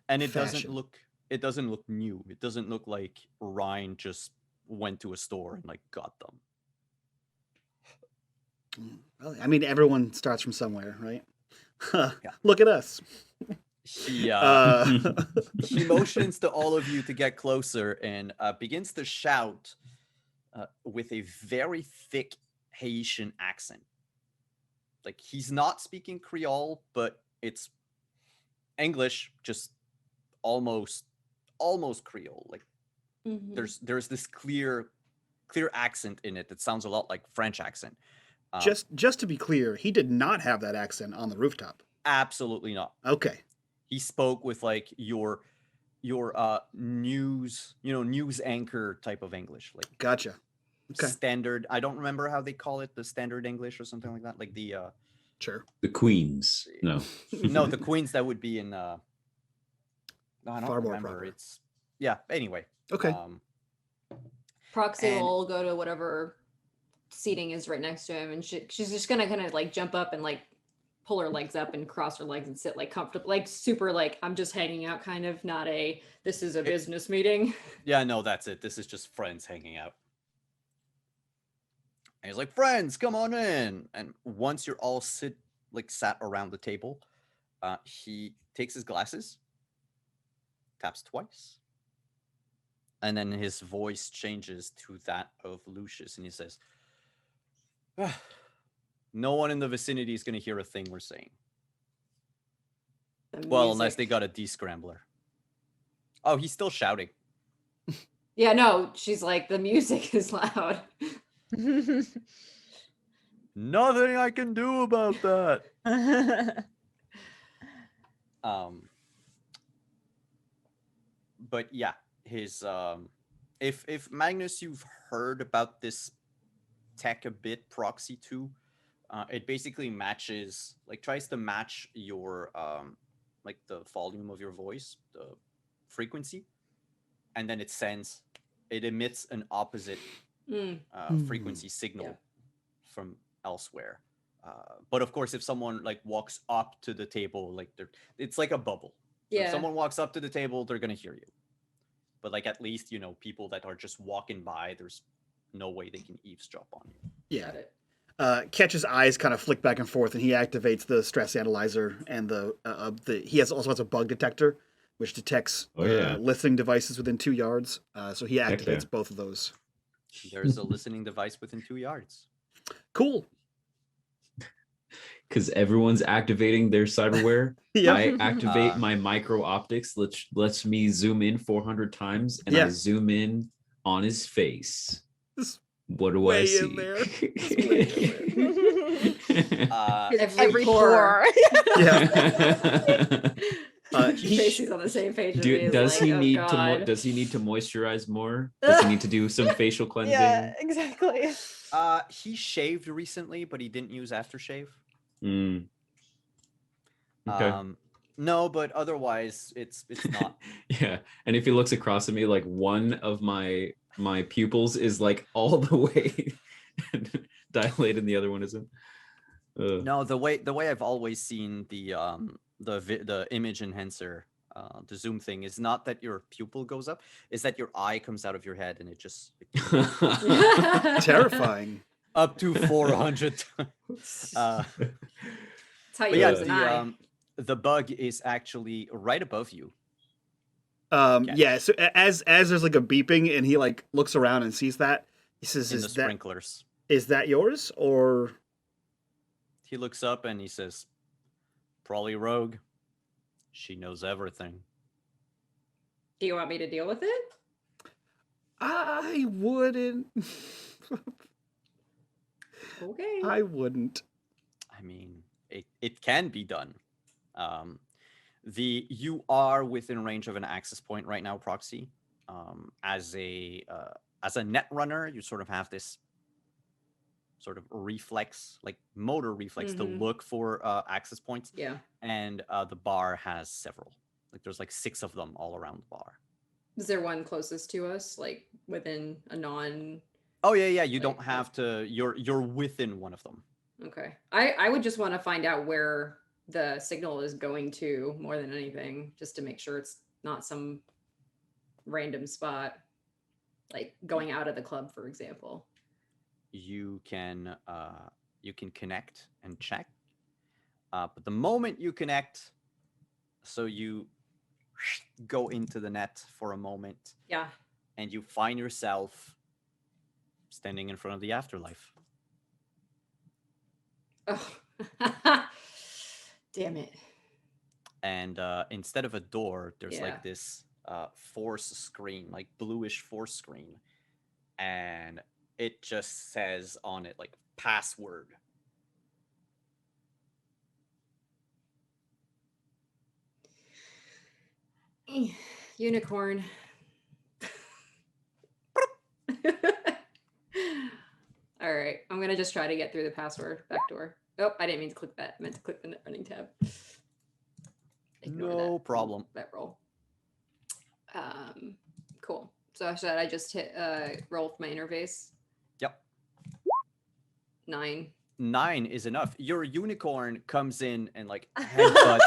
And it Fashion. doesn't look new. It doesn't look like Ryan just went to a store and like got them. Well, I mean, everyone starts from somewhere, right? Yeah. Look at us. He Uh, he motions to all of you to get closer and begins to shout with a very thick Haitian accent. Like he's not speaking Creole, but it's English, just almost Creole. Like there's this clear accent in it that sounds a lot like French accent. just to be clear, he did not have that accent on the rooftop. Absolutely not. Okay. He spoke with like your news, news anchor type of English, like Gotcha. Okay. standard. I don't remember how they call it, the standard English or something like that. Like the Sure. The Queens. No. no, the Queens that would be in no, I don't Far more remember. proper. It's anyway. Okay. Proxy And- will go to whatever seating is right next to him, and she's just gonna kind of like jump up and like pull her legs up and cross her legs and sit like comfortable, like super like I'm just hanging out kind of, not a this is a business meeting. Yeah, no, that's it. This is just friends hanging out. And he's like, friends, come on in. And once you're all sat around the table, he takes his glasses, taps twice, and then his voice changes to that of Lucius, and he says, no one in the vicinity is going to hear a thing we're saying. Well, unless they got a descrambler. Oh, he's still shouting. Yeah, no, she's like, the music is loud. Nothing I can do about that. But yeah, his if Magnus, you've heard about this tech a bit, Proxy 2, it basically tries to match your like the volume of your voice, the frequency, and then it emits an opposite frequency signal from elsewhere. But of course, if someone like walks up to the table, like it's like a bubble. So if someone walks up to the table, they're gonna hear you. But like at least people that are just walking by, there's no way they can eavesdrop on you. Yeah. Ketch's eyes kind of flick back and forth, and he activates the stress analyzer and he also has a bug detector, which detects listening devices within 2 yards. So he activates both of those. There's a listening device within 2 yards. Cool. Because everyone's activating their cyberware. Yep. I activate my micro optics, lets me zoom in 400 times, and I zoom in on his face. What do I see? Every pore. Yeah. Tracy's on the same page. Does he need to moisturize more? Does he need to do some facial cleansing? Yeah, exactly. He shaved recently, but he didn't use aftershave. Okay. No, but otherwise it's not. Yeah, and if he looks across at me, like one of my pupils is like all the way dilated, and the other one isn't. No, the way I've always seen the image enhancer, the zoom thing, is not that your pupil goes up, is that your eye comes out of your head and it just Terrifying. up to 400 That's how you but yeah, use an eye. the bug is actually right above you. Yeah, so as there's like a beeping, and he like looks around and sees that, he says, In the sprinklers. Is that yours? Or He looks up and he says, probably Rogue. She knows everything. Do you want me to deal with it? I wouldn't. Okay. I wouldn't. I mean, it can be done. You are within range of an access point right now, Proxy. As a net runner, you sort of have this sort of reflex, like motor reflex, to look for access points. Yeah. And the bar has several. Like there's like 6 of them all around the bar. Is there one closest to us, like within a non? Oh yeah. You don't Like, have to. You're within one of them. Okay. I would just want to find out where the signal is going to more than anything, just to make sure it's not some random spot, like going out of the club, for example. You can connect and check, but the moment you connect, so you go into the net for a moment, Yeah. and you find yourself standing in front of the afterlife. Oh. Damn it. And instead of a door, there's Yeah. like this force screen, like bluish force screen, and it just says on it like password. Unicorn. All right, I'm gonna just try to get through the password backdoor. Oh, I didn't mean to click that. I meant to click the net running tab. Ignore No problem. That roll. Cool. So should I just hit roll with my interface? Yep. 9. 9 is enough. Your unicorn comes in and like headbutts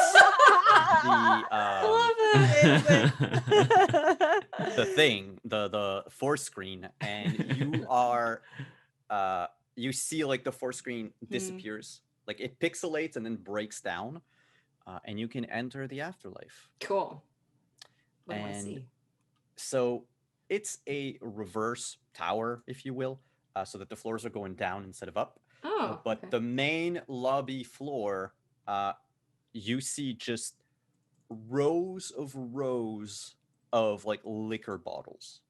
the thing, the force screen, and you are you see like the force screen disappears, like it pixelates and then breaks down, and you can enter the afterlife. Cool. What do I see? So it's a reverse tower, if you will, so that the floors are going down instead of up. Oh, but okay. the main lobby floor, you see just rows of like liquor bottles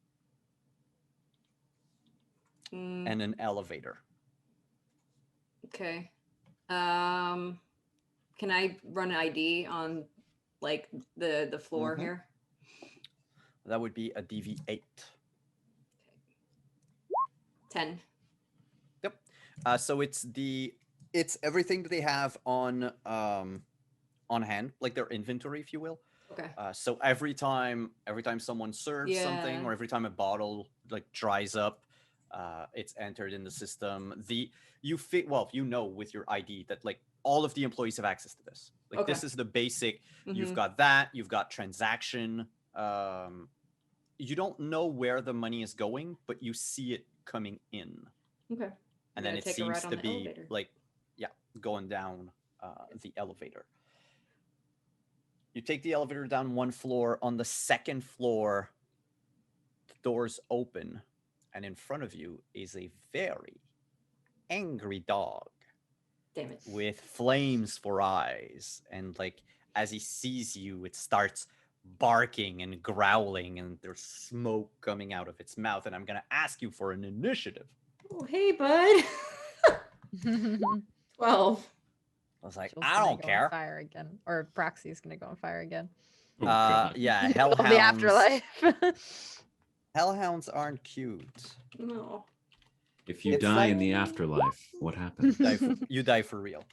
and an elevator. Okay. Can I run an ID on like the floor here? That would be a DV8. 10. Yep. So it's everything that they have on hand, like their inventory, if you will. Okay. So every time someone serves something, or every time a bottle like dries up, it's entered in the system. You know with your ID that like all of the employees have access to this. Like this is the basic. You've got that. You've got transaction. You don't know where the money is going, but you see it coming in. Okay. And then it seems to be like, going down the elevator. You take the elevator down one floor. On the second floor, the doors open, and in front of you is a very angry dog. Damn it. With flames for eyes. And like as he sees you, it starts barking and growling, and there's smoke coming out of its mouth. And I'm gonna ask you for an initiative. Oh, hey, bud. 12. I was like, Jill's I gonna don't go care. On fire again, or Proxy's gonna go on fire again. Yeah, hellhounds. The afterlife. Hellhounds aren't cute. No. If you die in the afterlife, what happens? You die for real.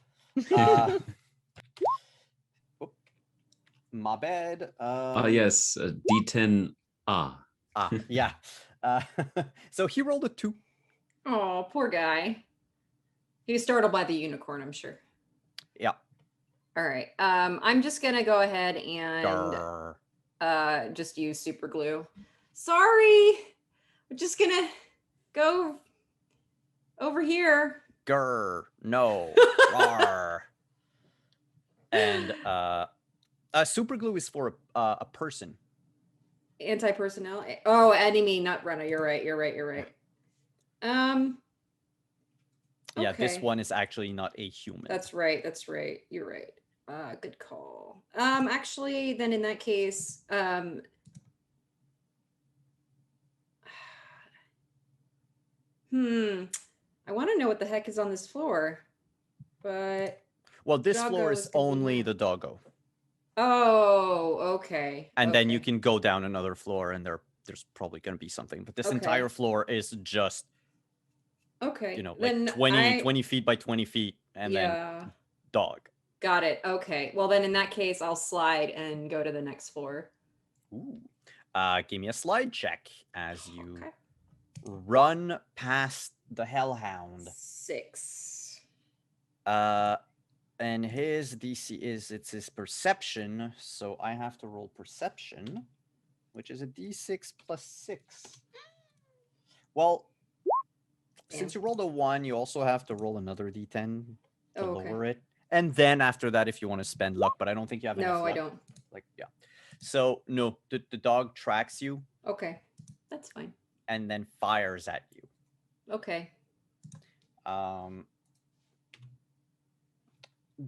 My bad. Yes, D10. Yeah. So he rolled a 2. Oh, poor guy. He was startled by the unicorn, I'm sure. Yeah. All right. I'm just gonna go ahead and just use super glue. Sorry. We're just gonna go over here. No. And super glue is for a person. Anti-personnel. Oh, enemy, not runner. You're right. Yeah, this Okay. one is actually not a human. That's right. You're right. Good call. Actually, then in that case, I want to know what the heck is on this floor, but well, this floor is only the doggo. Oh, okay. And then you can go down another floor, and there's probably going to be something. But this entire floor is just, like then 20 feet by 20 feet, and then dog. Got it. Okay. Well, then in that case, I'll slide and go to the next floor. Ooh. Give me a slide check as you Okay. run past the Hellhound. 6. And his DC is his perception, so I have to roll perception, which is a D6 plus 6. Well, since you rolled a 1, you also have to roll another D10 to lower it. And then after that, if you want to spend luck, but I don't think you have enough luck. No, I don't. Like, yeah. So, no, the dog tracks you. Okay, that's fine. And then fires at you. Okay.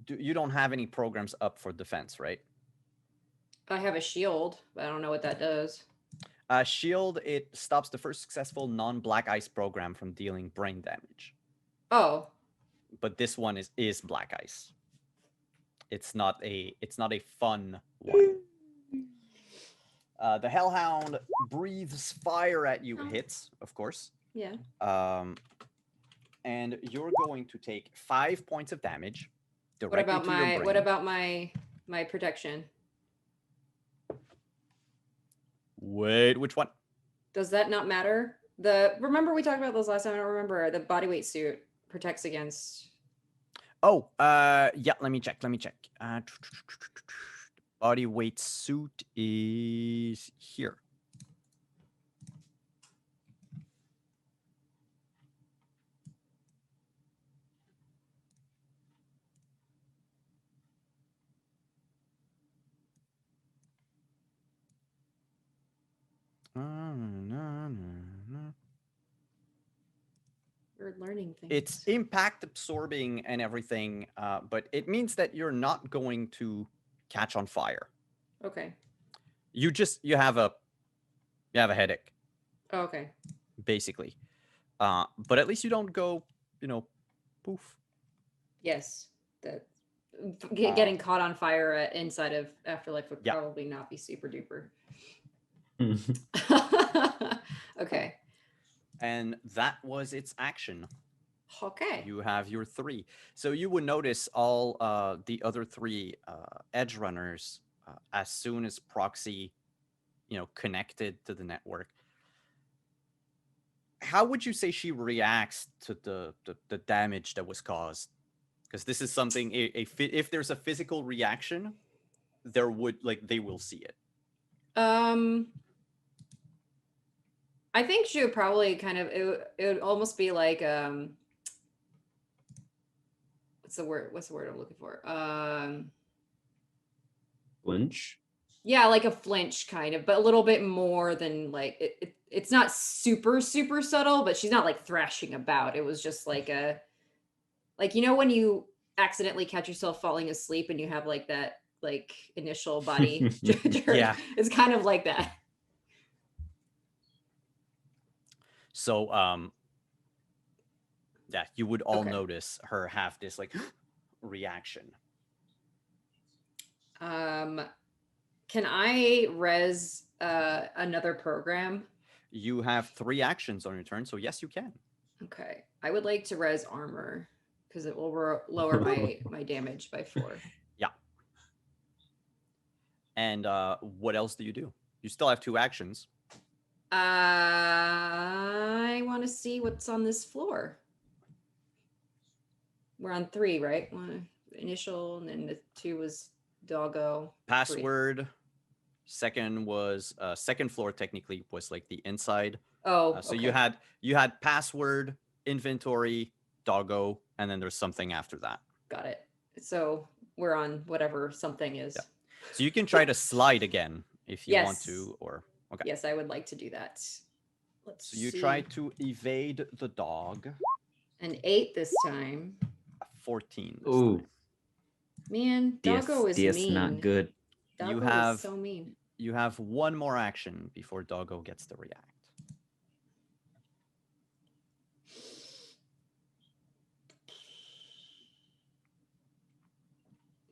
You don't have any programs up for defense, right? I have a shield, but I don't know what that does. Shield, it stops the first successful non-black ice program from dealing brain damage. Oh. But this one is black ice. It's not a fun one. The Hellhound breathes fire at you, hits, of course. Yeah. And you're going to take 5 points of damage. What about my protection? Wait, which one? Does that not matter? Remember we talked about those last time. I don't remember. The bodyweight suit protects against. Oh, yeah. Let me check. Bodyweight suit is here. We're learning things. It's impact absorbing and everything, but it means that you're not going to catch on fire. Okay. You have a headache. Oh, okay. Basically, but at least you don't go, poof. Yes, that getting caught on fire inside of Afterlife would probably not be super duper. Okay. And that was its action. Okay. You have your 3. So you would notice all the other 3 edge runners as soon as proxy, connected to the network. How would you say she reacts to the damage that was caused? Because this is something if there's a physical reaction, they will see it. I think she would probably kind of it would almost be like what's the word I'm looking for? Flinch? Yeah, like a flinch kind of, but a little bit more than like it's not super subtle, but she's not like thrashing about. It was just like when you accidentally catch yourself falling asleep and you have like that like initial body jerk. Yeah, it's kind of like that. So yeah, you would all notice her have this like reaction. Can I res another program? You have 3 actions on your turn, so yes, you can. Okay, I would like to res armor because it will lower my damage by 4. Yeah. And what else do? You still have 2 actions. I want to see what's on this floor. We're on 3, right? 1 initial, and then the 2 was doggo. Password. 3. Second was second floor. Technically, was like the inside. Oh, so you had password, inventory, doggo, and then there's something after that. Got it. So we're on whatever something is. Yeah. So you can try to slide again if you want to, or okay. Yes, I would like to do that. Let's see. You try to evade the dog. An 8 this time. 14. Ooh. Man, doggo is mean. Not good. Doggo is so mean. You have 1 more action before doggo gets to react.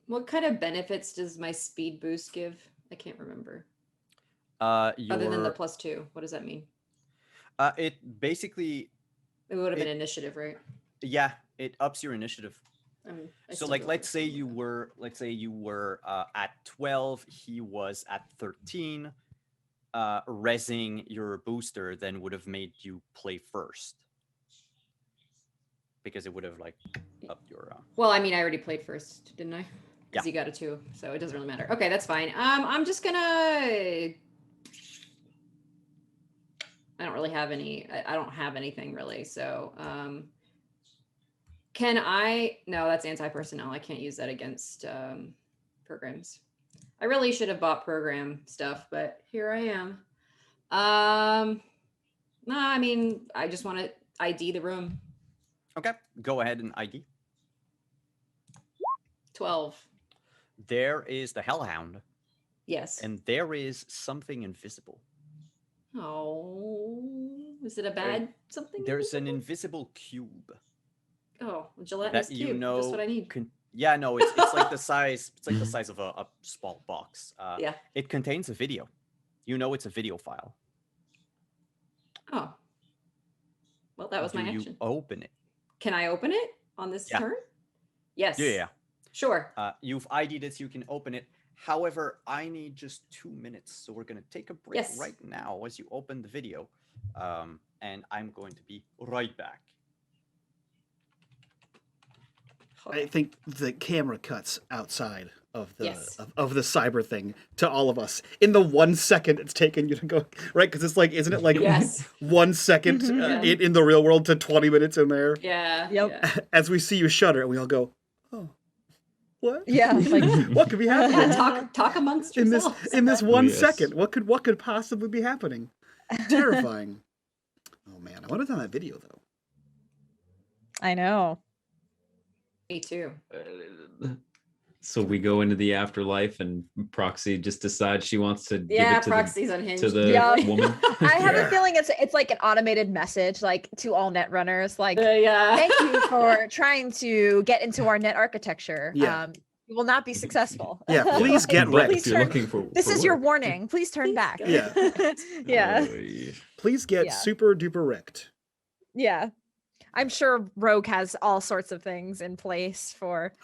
What kind of benefits does my speed boost give? I can't remember. Other than the +2, what does that mean? It basically. It would have been initiative, right? Yeah, it ups your initiative. So like, let's say you were at 12, he was at 13. resing your booster then would have made you play first. Because it would have like upped your. Well, I mean, I already played first, didn't I? Because Yeah. you got a 2, so it doesn't really matter. Okay, that's fine. I'm just gonna. I don't really have any. I don't have anything really. So, can I? No, that's anti-personnel. I can't use that against programs. I really should have bought program stuff, but here I am. No, I mean, I just want to ID the room. Okay, go ahead and ID. 12. There is the Hellhound. Yes. And there is something invisible. Oh, is it a bad something? There's an invisible cube. Oh, gelatinous That cube. you know. Just what I need. Yeah, no, it's like the size. It's like the size of a small box. Yeah. It contains a video. You know, it's a video file. Oh. Well, that was my action. You open it? Can I open it on this turn? Yes. Yeah. Sure. You've ID'd it, so you can open it. However, I need just 2 minutes, so we're gonna take a break right now as you open the video, and I'm going to be right back. I think the camera cuts outside of the Yes. of the cyber thing to all of us in the 1 second it's taken you to go right because it's like isn't it like Yes. 1 second Yeah. in the real world to 20 minutes in there Yeah. Yep. Yeah. as we see you shudder and we all go oh what Yeah, like what could be happening Talk amongst in this yourselves. 1 Yes. second what could possibly be happening terrifying. Oh man, I want to on that video though. I know. Me too. So we go into the afterlife, and Proxy just decides she wants to give Yeah, it to Proxy's unhinged. the Yeah. woman. I have Yeah. a feeling it's like an automated message, like to all net runners, like Yeah. thank you for trying to get into our net architecture. Yeah. You will not be successful. Yeah, please get But wrecked. if you're looking for This for is your work. warning. Please turn back. Yeah. Yeah. Oh, yeah. Please get Yeah. super duper wrecked. Yeah. I'm sure Rogue has all sorts of things in place for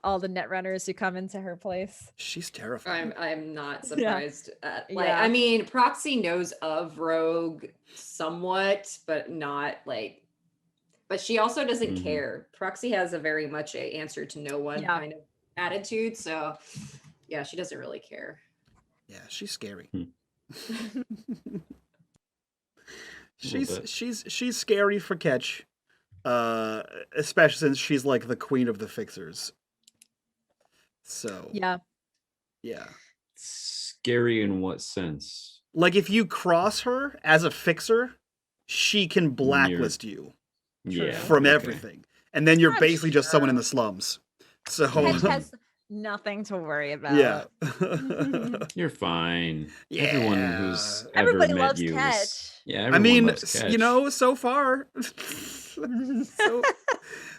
all the net runners who come into her place. She's terrifying. I'm not surprised. Yeah. I mean, Proxy knows of Rogue somewhat, but not like. But she also doesn't Mhm. care. Proxy has a very much a answer to no one Yeah. kind of attitude. So, yeah, she doesn't really care. Yeah, she's scary. Hmm. she's scary for Ketch, especially since she's like the queen of the fixers. So Yeah. yeah. Scary in what sense? Like if you cross her as a fixer, she can blacklist you Yeah. from okay. everything, and then you're Not basically just someone in sure. the slums. So Ketch has nothing to worry about. yeah. You're fine. Everyone who's Yeah. ever Everybody met loves you is- Ketch. yeah, I everyone mean, loves Ketch. you know, so far,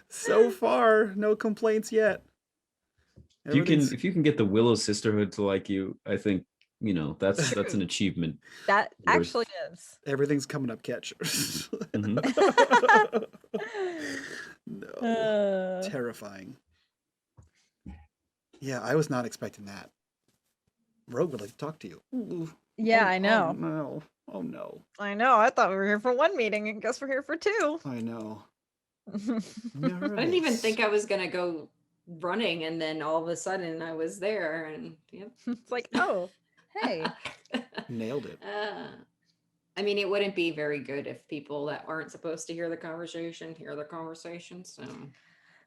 so far, no complaints yet. if you can get the Willow Sisterhood to like you, I think you know that's an achievement. That Worth- actually is. Everything's coming up, Ketch. Mhm. No, terrifying. Yeah, I was not expecting that. Rogue would like to talk to you. Ooh. Yeah, Oh, I know. Oh no. Oh no. I know. I thought we were here for one meeting, and guess we're here for two. I know. I didn't even think I was gonna go running, and then all of a sudden I was there, and yep. It's like, oh, hey. Nailed it. I mean, it wouldn't be very good if people that aren't supposed to hear the conversation hear the conversation. So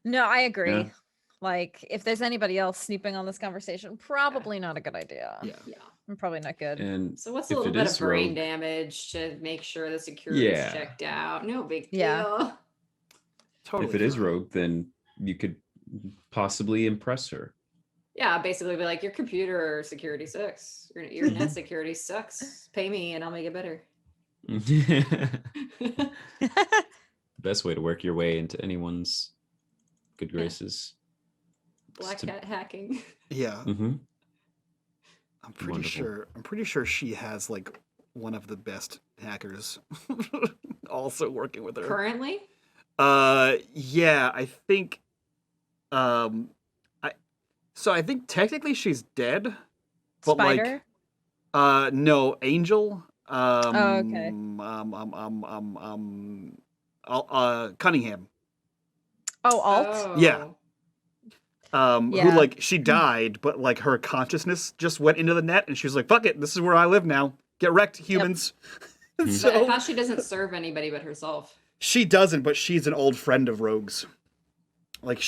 No, I agree. Yeah. Like, if there's anybody else snooping on this conversation, probably not a good idea. Yeah. yeah. Probably not good. And So what's a if little it bit is of brain Rogue- damage to make sure the security is Yeah. checked out? No big Yeah. deal. Totally. if it is fine. Rogue, then you could possibly impress her. Yeah, basically be like, your computer security sucks. Your net security sucks. Pay me and I'll make it better. Best way to work your way into anyone's good Yeah. graces. Black to- hat hacking. Yeah. Mm-hmm. I'm pretty Wonderful. sure she has like one of the best hackers also working with her. Currently? Yeah, I think I think technically she's dead. But Spider? like No, Angel. Oh, okay. Cunningham. Oh, Alt. Yeah. Who Yeah. like she died, but like her consciousness just went into the net, and she was like, "Fuck it, this is where I live now. Get wrecked, humans." But I So thought she doesn't serve anybody but herself. she doesn't, but she's an old friend of Rogue's. Like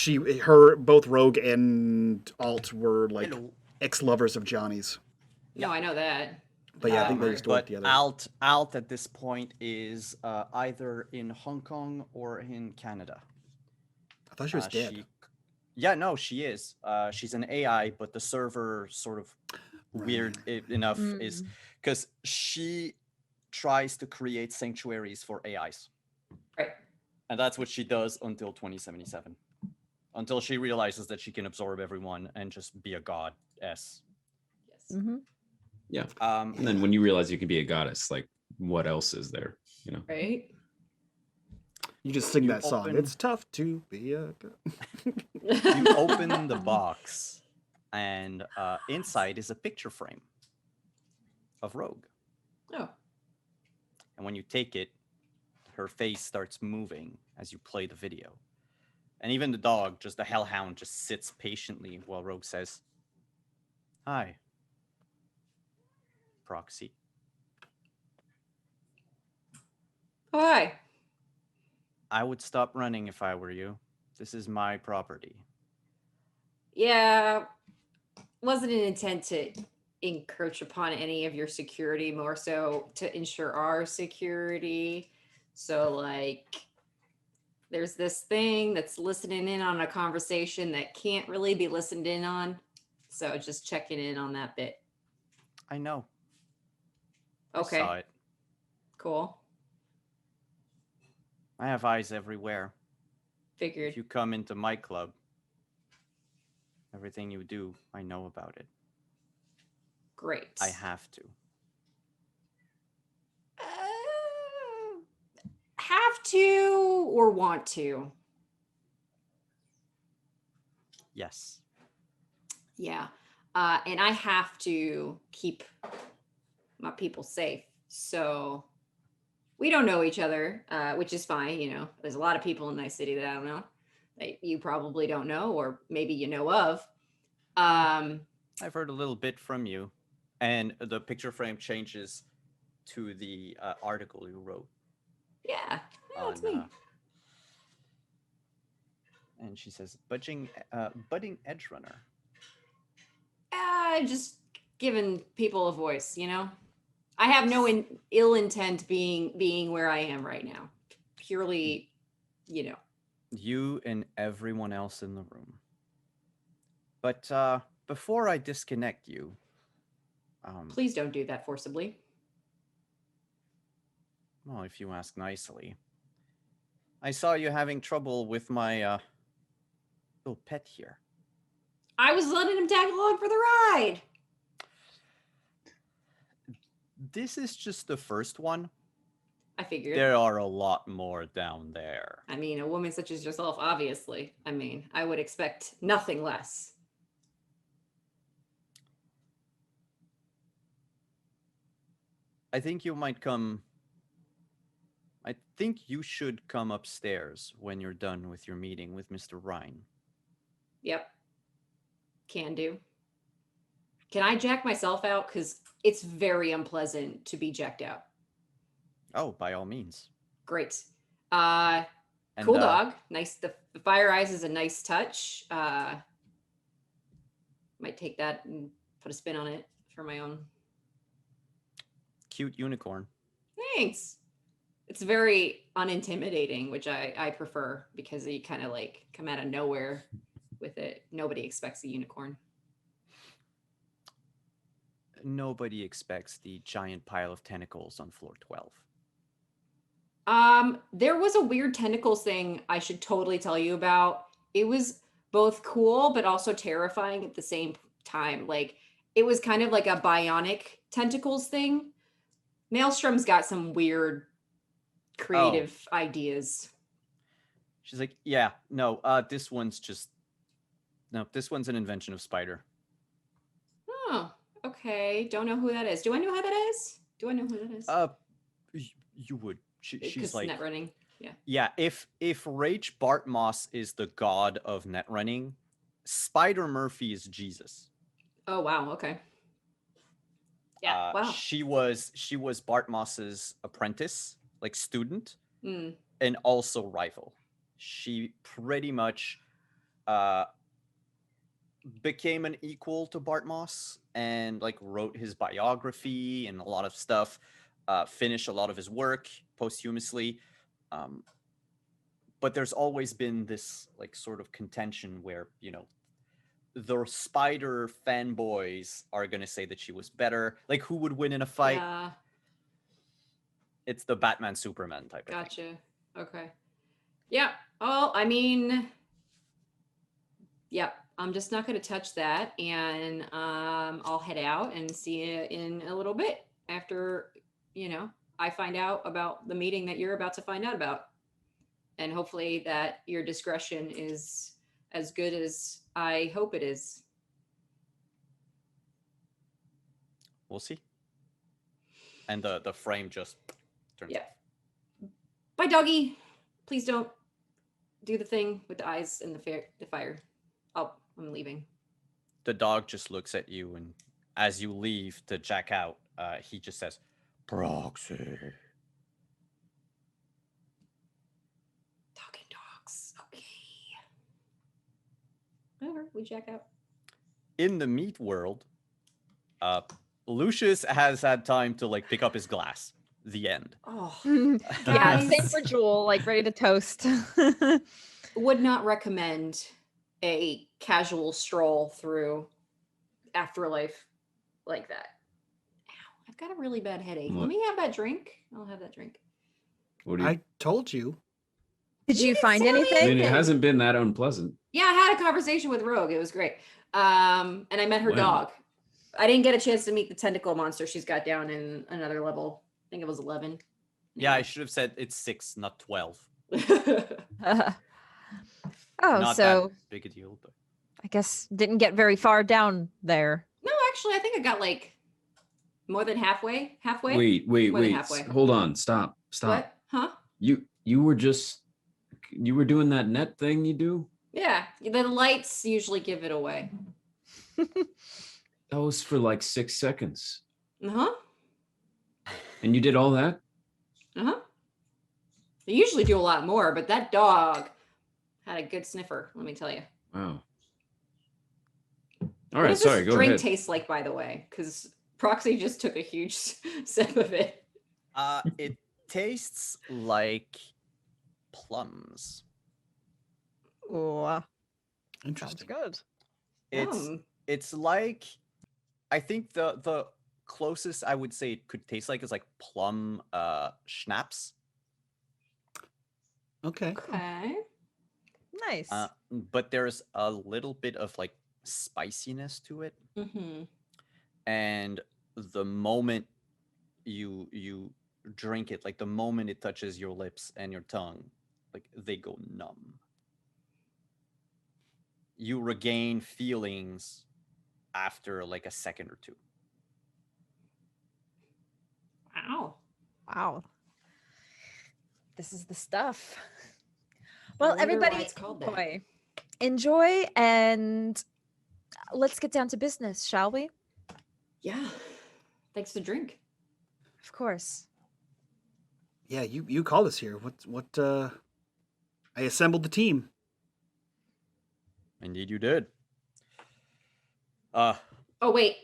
both Rogue and Alt were like Hello. ex-lovers of Johnny's. No, I know that. But yeah, I think they used to work But together. Alt at this point is either in Hong Kong or in Canada. I thought she was dead. Yeah, no, she is. She's an AI, but the server sort of weird enough is because she tries to create sanctuaries for AIs. Right. And that's what she does until 2077. Until she realizes that she can absorb everyone and just be a goddess. Yes. Mm-hmm. Yeah. And then when you realize you can be a goddess, like what else is there? You know? Right. You just sing that song. It's tough to be a You open the box, and inside is a picture frame of Rogue. Oh. And when you take it, her face starts moving as you play the video. And even the dog, just the hellhound, just sits patiently while Rogue says, "Hi, Proxy." Oh, hi. I would stop running if I were you. This is my property. Yeah. Wasn't an intent to encroach upon any of your security, more so to ensure our security. So like there's this thing that's listening in on a conversation that can't really be listened in on. So just checking in on that bit. I know. Okay. I saw it. Cool. I have eyes everywhere. Figured. If you come into my club, everything you do, I know about it. Great. I have to. Have to or want to? Yes. Yeah. And I have to keep my people safe. So we don't know each other, which is fine. You know, there's a lot of people in my city that I don't know, that you probably don't know, or maybe you know of. I've heard a little bit from you. And the picture frame changes to the article you wrote. Yeah, that's me. And she says, budding edge runner. Just giving people a voice, you know. I have no ill intent being where I am right now. Purely, you know. You and everyone else in the room. But before I disconnect you, please don't do that forcibly. Well, if you ask nicely. I saw you having trouble with my little pet here. I was letting him tag along for the ride. This is just the first one. I figured. There are a lot more down there. I mean, a woman such as yourself, obviously. I mean, I would expect nothing less. I think you should come upstairs when you're done with your meeting with Mr. Ryan. Yep. Can do. Can I jack myself out? Because it's very unpleasant to be jacked out. Oh, by all means. Great. Cool dog. Nice. The fire eyes is a nice touch. Might take that and put a spin on it for my own. Cute unicorn. Thanks. It's very unintimidating, which I prefer, because you kind of like come out of nowhere with it. Nobody expects a unicorn. Nobody expects the giant pile of tentacles on floor 12. There was a weird tentacles thing I should totally tell you about. It was both cool but also terrifying at the same time. Like, it was kind of like a bionic tentacles thing. Maelstrom's got some weird creative ideas. She's like, yeah, no, this one's an invention of Spider. Oh, okay. Okay, don't know who that is. Do I know who that is? Do I know who that is? You would. She's Because like net running. Yeah. Yeah, if Rach Bartmoss is the god of net running, Spider Murphy is Jesus. Oh wow. Okay. Yeah. Wow. She was Bartmoss's apprentice, like student, Mm. and also rival. She pretty much became an equal to Bartmoss and like wrote his biography and a lot of stuff. Finished a lot of his work posthumously. But there's always been this like sort of contention where, you know, the Spider fanboys are going to say that she was better. Like, who would win in a fight? Yeah. It's the Batman Superman type of thing. Gotcha. Okay. Yeah. Oh, I mean, yeah, I'm just not going to touch that. And I'll head out and see you in a little bit after, you know, I find out about the meeting that you're about to find out about. And hopefully that your discretion is as good as I hope it is. We'll see. And the frame just turns off. Bye, doggy. Please don't do the thing with the eyes and the fire. Oh, I'm leaving. The dog just looks at you, and as you leave to check out, he just says, "Proxy." Talking dogs. Okay. Whatever. We check out. In the meat world, Lucius has had time to like pick up his glass. The end. Oh, Yeah, guys. same for Jewel, like ready to toast. Would not recommend a casual stroll through afterlife like that. Ow, I've got a really bad headache. What? Let me have that drink. I'll have that drink. What do you? I told you. Did you didn't find tell me anything? I mean, it anything. hasn't been that unpleasant. Yeah, I had a conversation with Rogue. It was great. And I met her Wow. dog. I didn't get a chance to meet the tentacle monster she's got down in another level. I think it was 11. Yeah, I should have said it's 6, not 12. Oh, Not so that big a deal, but I guess didn't get very far down there. No, actually, I think I got like more than halfway. Halfway? Wait, More than halfway. hold on, stop. What? Huh? You were doing that net thing you do? Yeah, the lights usually give it away. That was for like 6 seconds. Uh-huh. And you did all that? Uh-huh. They usually do a lot more, but that dog had a good sniffer, let me tell you. Wow. All What right, does sorry, this go drink ahead. taste like, by the way? Because Proxy just took a huge sip of it. it tastes like plums. Ooh, sounds Interesting. good. It's like, I think the closest I would say it could taste like is like plum schnapps. Okay. Okay. Nice. But there's a little bit of like spiciness to it. Mm-hmm. And the moment you drink it, like the moment it touches your lips and your tongue, like they go numb. You regain feelings after like a second or two. Wow. Wow. This is the stuff. I Well, wonder everybody why it's called that. enjoy and let's get down to business, shall we? Yeah. Thanks to drink. Of course. Yeah, you called us here. What I assembled the team. Indeed, you did. Oh, wait.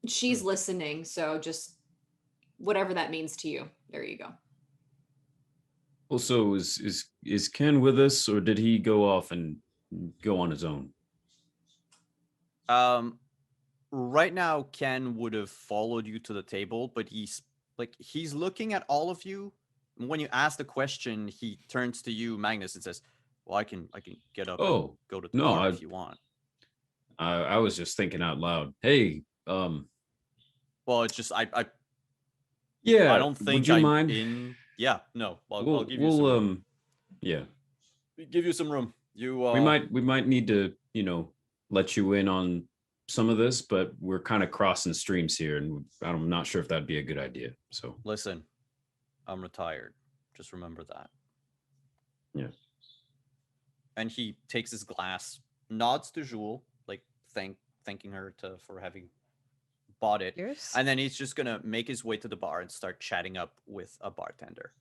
She's listening, so just whatever that means to you. There you go. Also, is Ken with us, or did he go off and go on his own? Right now, Ken would have followed you to the table, but he's looking at all of you. And when you ask the question, he turns to you, Magnus, and says, "Well, I can get up and go to the bar if you want." I was just thinking out loud. Hey, Well, it's just I yeah. I don't think would you I'm mind? in. Yeah, no. I'll give you some we'll room. yeah. Give you some room. You We might need to, let you in on some of this, but we're kind of crossing streams here, and I'm not sure if that'd be a good idea. So listen, I'm retired. Just remember that. Yeah. And he takes his glass, nods to Jules, like thanking her for having bought it. Cheers. And then he's just gonna make his way to the bar and start chatting up with a bartender.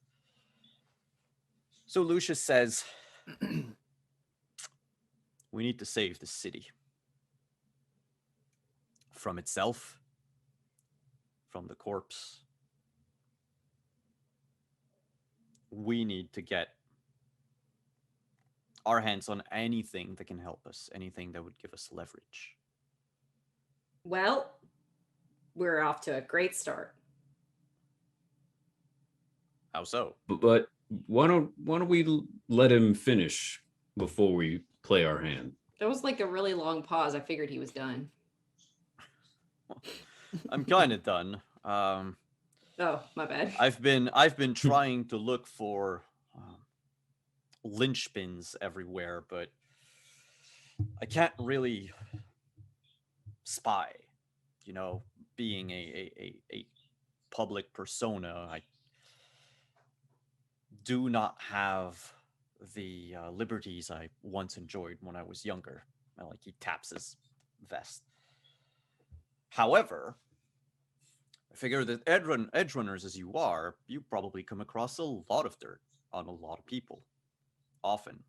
So Lucius says, we need to save the city. From itself. From the corpse. We need to get our hands on anything that can help us. Anything that would give us leverage. Well, we're off to a great start. How so? But why don't we let him finish before we play our hand? That was like a really long pause. I figured he was done. I'm kind of done. Oh, my bad. I've been trying to look for linchpins everywhere, but I can't really spy. You know, being a public persona, I do not have the liberties I once enjoyed when I was younger. Like, he taps his vest. However, I figure that edge runners as you are, you probably come across a lot of dirt on a lot of people. Often.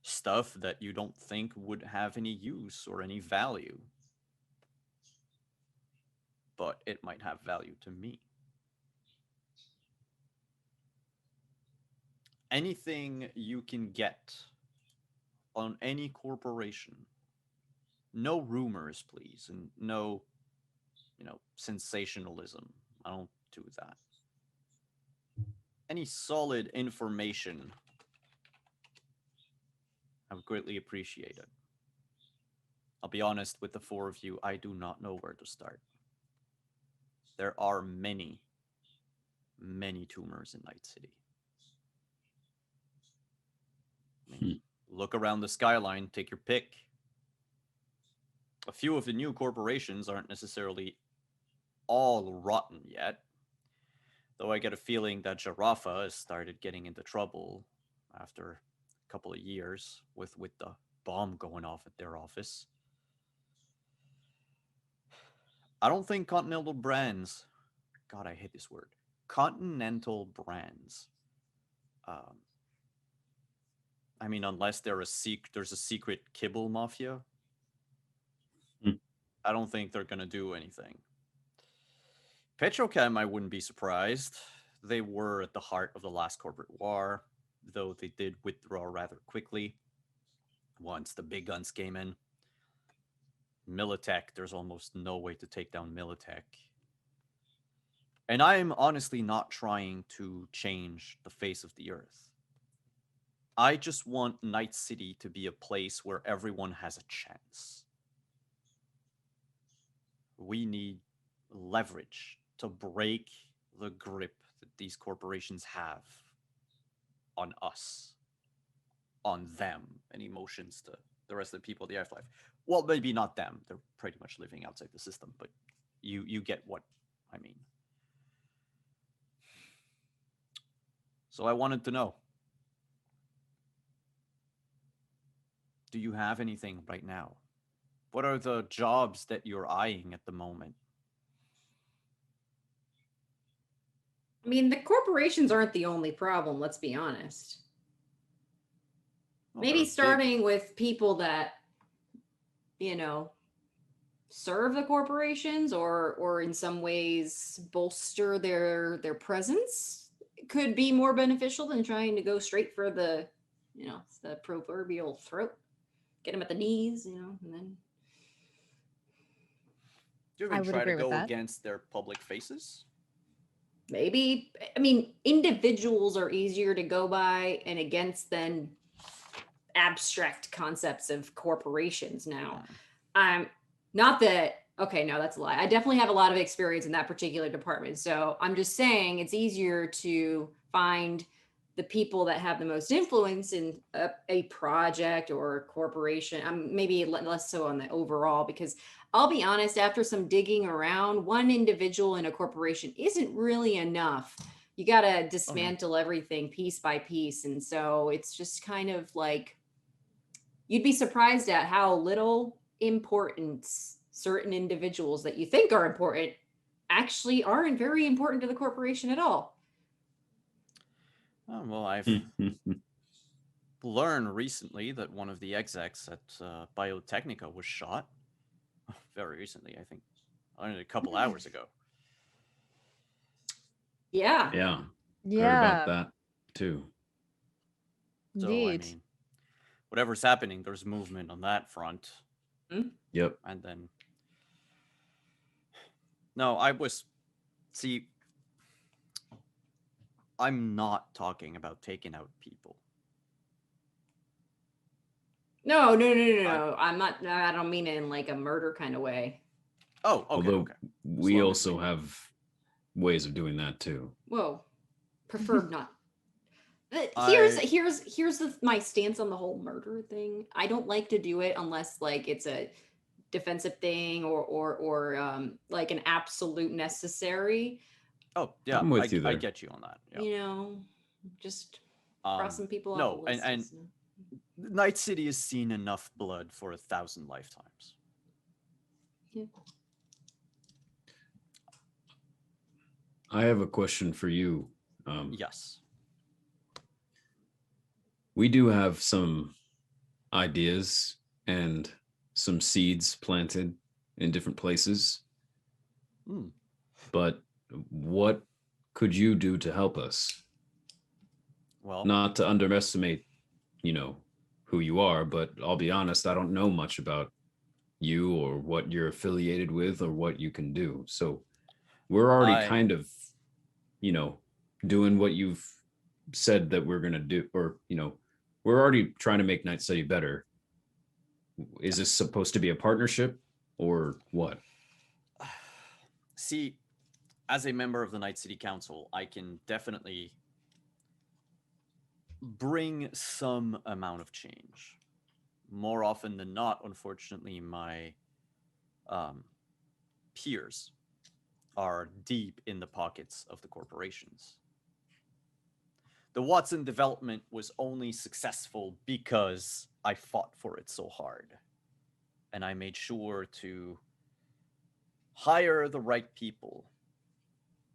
Stuff that you don't think would have any use or any value. But it might have value to me. Anything you can get on any corporation. No rumors, please, and no, sensationalism. I don't do that. Any solid information, I would greatly appreciate it. I'll be honest with the four of you, I do not know where to start. There are many, many tumors in Night City. I mean, look around the skyline, take your pick. A few of the new corporations aren't necessarily all rotten yet. Though I get a feeling that Jarafa has started getting into trouble after a couple of years with the bomb going off at their office. I don't think Continental Brands, God, I hate this word, Continental Brands, I mean, unless there's a secret kibble mafia, I don't think they're going to do anything. Petrochem, I wouldn't be surprised. They were at the heart of the last corporate war, though they did withdraw rather quickly once the big guns came in. Militech, there's almost no way to take down Militech. And I'm honestly not trying to change the face of the earth. I just want Night City to be a place where everyone has a chance. We need leverage to break the grip that these corporations have on us, on them, and emotions to the rest of the people of the afterlife. Well, maybe not them. They're pretty much living outside the system, but you get what I mean. So I wanted to know, do you have anything right now? What are the jobs that you're eyeing at the moment? I mean, the corporations aren't the only problem, let's be honest. Well, Maybe they're starting with people that, serve the corporations or in some ways bolster their presence could be more beneficial than trying to go straight for the proverbial throat. Get them at the knees, and then... Do you even try to go against their public faces? Maybe. I mean, individuals are easier to go by and against than abstract concepts of corporations now. Not that, okay, no, that's a lie. I definitely have a lot of experience in that particular department. So I'm just saying it's easier to find the people that have the most influence in a project or a corporation, maybe less so on the overall, because I'll be honest, after some digging around, one individual in a corporation isn't really enough. You got to dismantle everything piece by piece. And so it's just kind of like, you'd be surprised at how little importance certain individuals that you think are important actually aren't very important to the corporation at all. Oh, well, I've learned recently that one of the execs at Biotechnica was shot. Very recently, I think. Only a couple hours ago. Yeah. Yeah. Yeah. Heard about that too. So, Indeed. I mean, whatever's happening, there's movement on that front. Yep. And then... No, See, I'm not talking about taking out people. No. I'm not. I don't mean it in like a murder kind of way. Oh, okay. Although okay. we also have ways of doing that too. Whoa, preferred not. Here's my stance on the whole murder thing. I don't like to do it unless like it's a defensive thing or like an absolute necessary. Oh yeah, I'm with you there. I get you on that. Yeah. You know, just crossing people off. No, and Night City has seen enough blood for 1,000 lifetimes. Yeah. I have a question for you. Yes. We do have some ideas and some seeds planted in different places. But what could you do to help us? Well, not to underestimate, who you are, but I'll be honest, I don't know much about you or what you're affiliated with or what you can do. So we're already kind of, doing what you've said that we're going to do, or, we're already trying to make Night City better. Is this supposed to be a partnership or what? See, as a member of the Night City Council, I can definitely bring some amount of change. More often than not, unfortunately, my peers are deep in the pockets of the corporations. The Watson development was only successful because I fought for it so hard. And I made sure to hire the right people,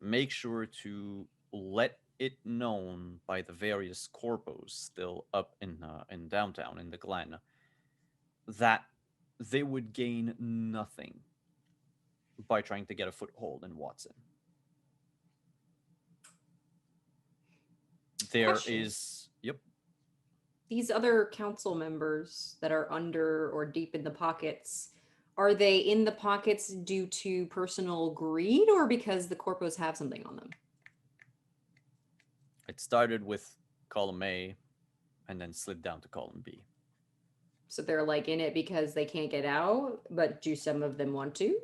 make sure to let it known by the various corpos still up in downtown in the Glen that they would gain nothing by trying to get a foothold in Watson. There is, yep. These other council members that are under or deep in the pockets, are they in the pockets due to personal greed or because the corpos have something on them? It started with column A and then slid down to column B. So they're like in it because they can't get out, but do some of them want to?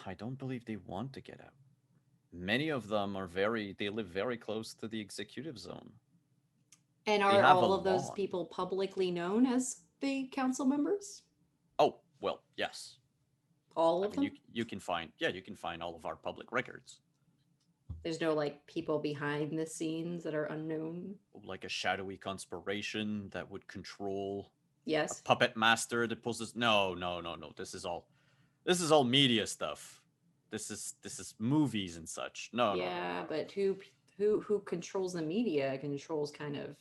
I don't believe they want to get out. Many of them they live very close to the executive zone. And are all of those people publicly known as the council members? Oh, well, yes. All of them? You can find all of our public records. There's no like people behind the scenes that are unknown? Like a shadowy conspiration that would control a puppet master that pulls this. No. This is all media stuff. This is movies and such. No. But who controls the media controls kind of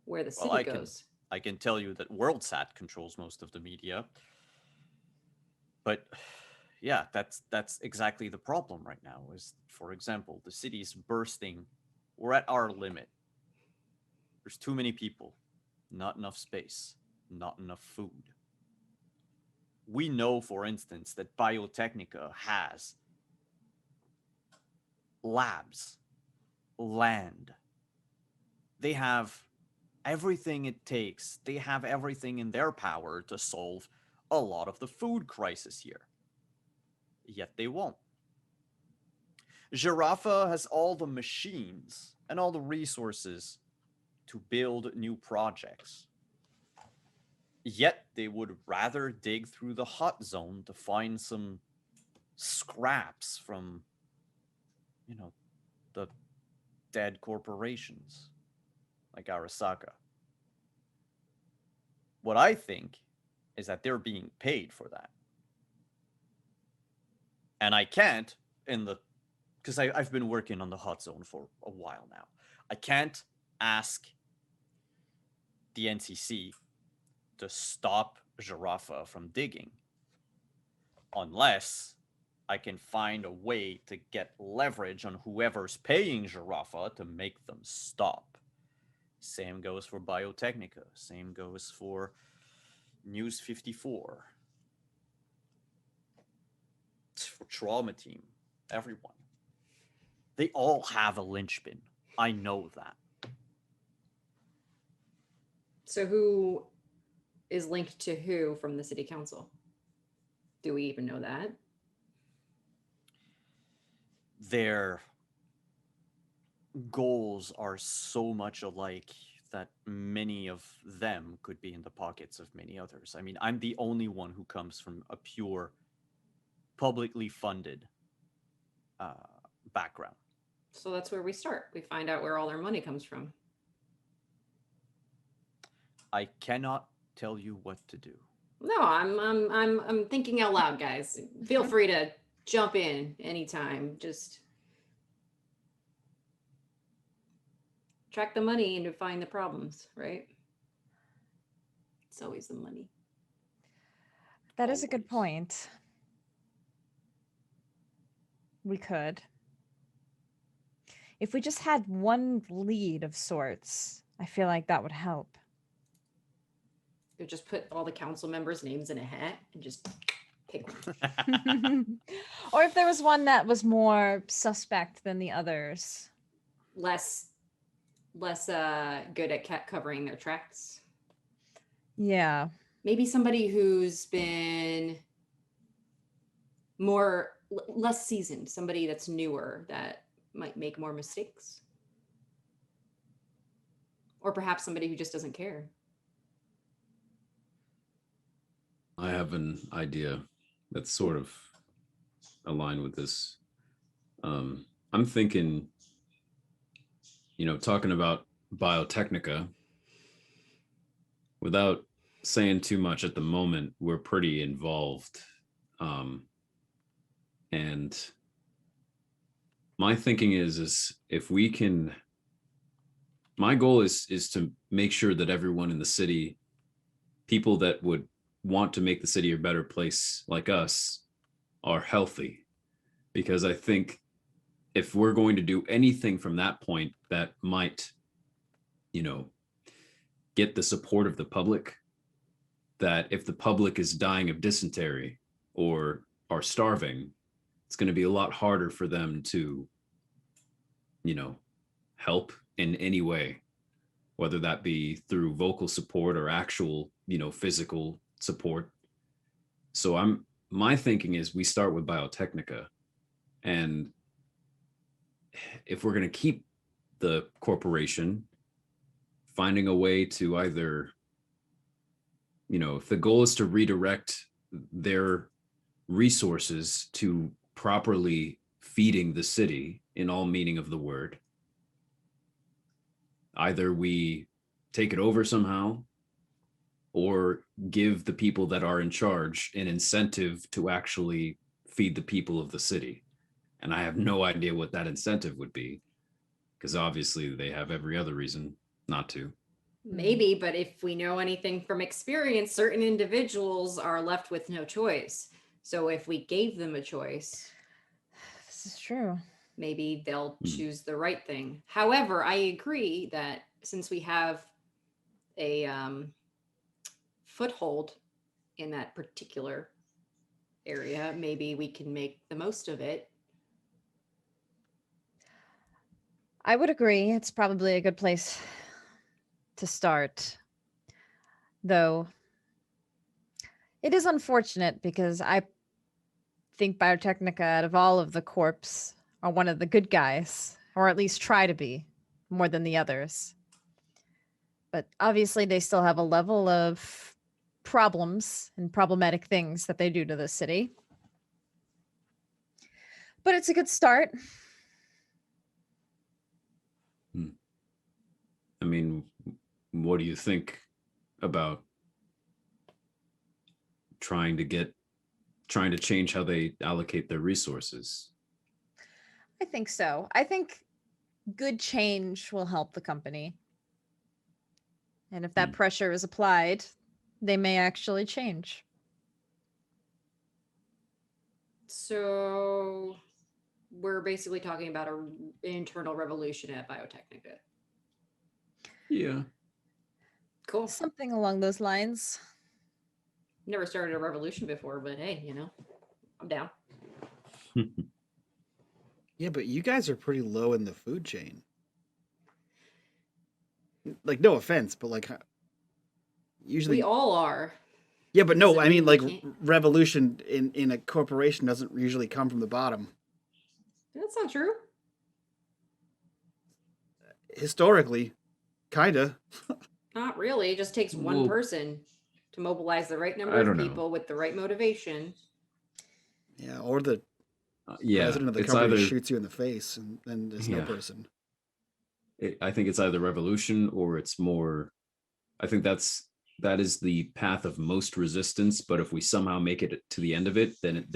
where the city goes. I can tell you that WorldSat controls most of the media. But yeah, that's exactly the problem right now. Is, for example, the city's bursting. We're at our limit. There's too many people, not enough space, not enough food. We know, for instance, that Biotechnica has labs, land. They have everything it takes. They have everything in their power to solve a lot of the food crisis here. Yet they won't. Giraffa has all the machines and all the resources to build new projects. Yet they would rather dig through the hot zone to find some scraps from, the dead corporations like Arasaka. What I think is that they're being paid for that. And I can't, because I've been working on the hot zone for a while now. I can't ask the NCC to stop Jarafa from digging unless I can find a way to get leverage on whoever's paying Jarafa to make them stop. Same goes for Biotechnica. Same goes for News 54. For Trauma Team. Everyone. They all have a linchpin. I know that. So who is linked to who from the city council? Do we even know that? Their goals are so much alike that many of them could be in the pockets of many others. I mean, I'm the only one who comes from a pure publicly funded background. So that's where we start. We find out where all our money comes from. I cannot tell you what to do. No, I'm thinking out loud, guys. Feel free to jump in anytime. Just track the money and to find the problems, right? It's always the money. That is a good point. We could. If we just had one lead of sorts, I feel like that would help. You just put all the council members' names in a hat and just pick one. Or if there was one that was more suspect than the others. Less good at covering their tracks. Yeah. Maybe somebody who's been less seasoned, somebody that's newer that might make more mistakes. Or perhaps somebody who just doesn't care. I have an idea that's sort of aligned with this. I'm thinking, talking about Biotechnica, without saying too much at the moment, we're pretty involved. And my thinking is if we can, my goal is to make sure that everyone in the city, people that would want to make the city a better place like us, are healthy. Because I think if we're going to do anything from that point that might, get the support of the public, that if the public is dying of dysentery or are starving, it's going to be a lot harder for them to, help in any way, whether that be through vocal support or actual, physical support. So my thinking is we start with Biotechnica, and if we're going to keep the corporation, finding a way to either, if the goal is to redirect their resources to properly feeding the city in all meaning of the word, either we take it over somehow or give the people that are in charge an incentive to actually feed the people of the city. And I have no idea what that incentive would be, because obviously they have every other reason not to. Maybe, but if we know anything from experience, certain individuals are left with no choice. So if we gave them a choice, this is true. Maybe they'll choose the right thing. However, I agree that since we have a foothold in that particular area, maybe we can make the most of it. I would agree. It's probably a good place to start. Though it is unfortunate because I think Biotechnica, out of all of the corps, are one of the good guys, or at least try to be. more than the others. But obviously they still have a level of problems and problematic things that they do to the city. But it's a good start. I mean, what do you think about trying to change how they allocate their resources? I think so. I think good change will help the company. And if that pressure is applied, they may actually change. So we're basically talking about an internal revolution at Biotechnica. Yeah. Cool. Something along those lines. Never started a revolution before, but hey, I'm down. Yeah, but you guys are pretty low in the food chain. Like, no offense, but like, usually we all are. Yeah, but no, Doesn't I mean, mean like, we can't. revolution in a corporation doesn't usually come from the bottom. That's not true. Historically, kinda. Not really. It just takes one Well, person to mobilize the right number I of don't know. people with the right motivation. Yeah, or the Yeah, president of the it's company either shoots you in the face, and then there's no Yeah. person. I think it's either revolution or it's more. I think that is the path of most resistance. But if we somehow make it to the end of it, then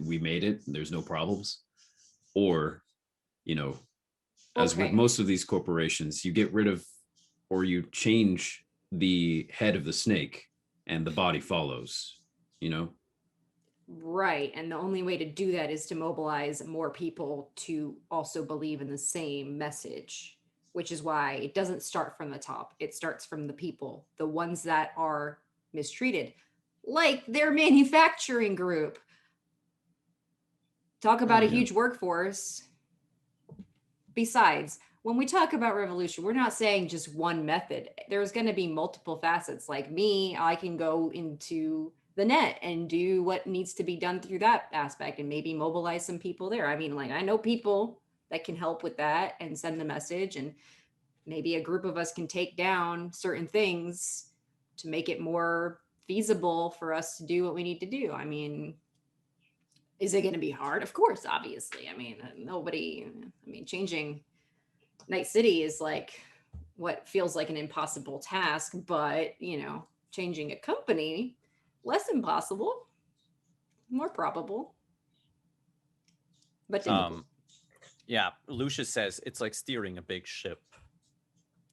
we made it. And there's no problems. Or, as with Okay. most of these corporations, you get rid of or you change the head of the snake, and the body follows. Right. And the only way to do that is to mobilize more people to also believe in the same message, which is why it doesn't start from the top. It starts from the people, the ones that are mistreated, like their manufacturing group. Talk about a Yeah. huge workforce. Besides, when we talk about revolution, we're not saying just one method. There's going to be multiple facets. Like me, I can go into the net and do what needs to be done through that aspect and maybe mobilize some people there. I mean, like, I know people that can help with that and send the message, and maybe a group of us can take down certain things to make it more feasible for us to do what we need to do. I mean, is it going to be hard? Of course, obviously. I mean, changing Night City is like what feels like an impossible task, but changing a company, less impossible, more probable. But yeah, Lucius says it's like steering a big ship.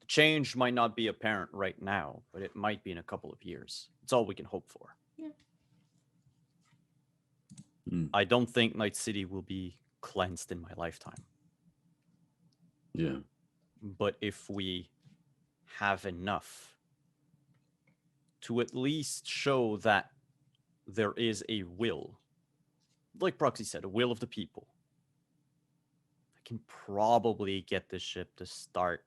The change might not be apparent right now, but it might be in a couple of years. It's all we can hope for. Yeah. I don't think Night City will be cleansed in my lifetime. Yeah. But if we have enough to at least show that there is a will, like Proxy said, a will of the people, I can probably get this ship to start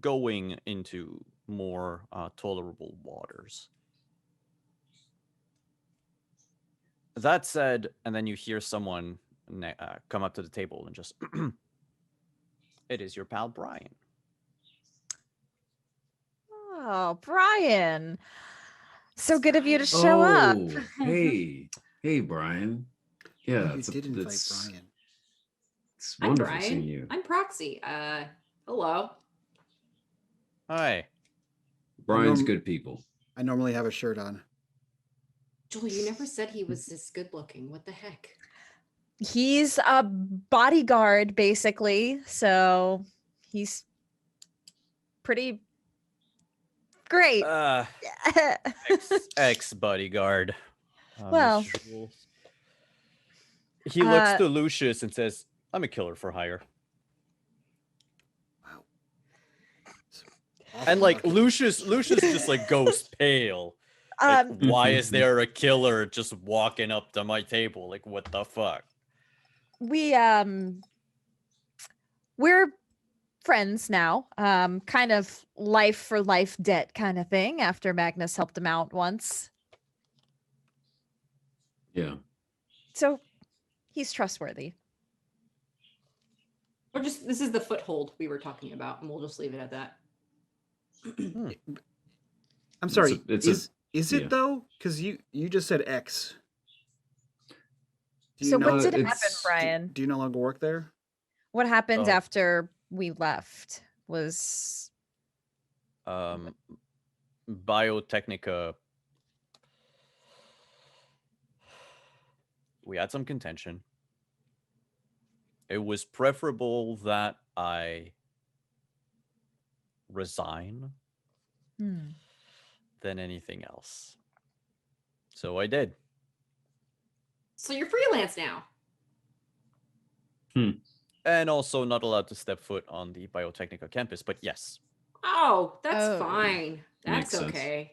going into more tolerable waters. That said, and then you hear someone come up to the table and just, it is your pal Brian. Oh, Brian. So good of you to show up. Hey, Brian. Yeah, you did invite Brian. It's I'm wonderful Brian. seeing you. I'm Proxy. Hello. Hi. Brian's good people. I normally have a shirt on. Joel, you never said he was this good looking. What the heck? He's a bodyguard, basically. So he's pretty great. Ex-bodyguard. Well, he looks to Lucius and says, I'm a killer for hire. Wow. And like Lucius just like goes pale. Like, why is there a killer just walking up to my table? Like, what the fuck? We're friends now. Kind of life for life debt kind of thing after Magnus helped him out once. Yeah. So he's trustworthy. Or just this is the foothold we were talking about, and we'll just leave it at that. I'm sorry. Is yeah. it though? Because you just said X. So what did happen, Brian? Do you no longer work there? What happened after we left was Biotechnica. We had some contention. It was preferable that I resign than anything else. So I did. So you're freelance now. And also not allowed to step foot on the Biotechnica campus, but yes. Oh, that's fine. That's Makes okay. sense.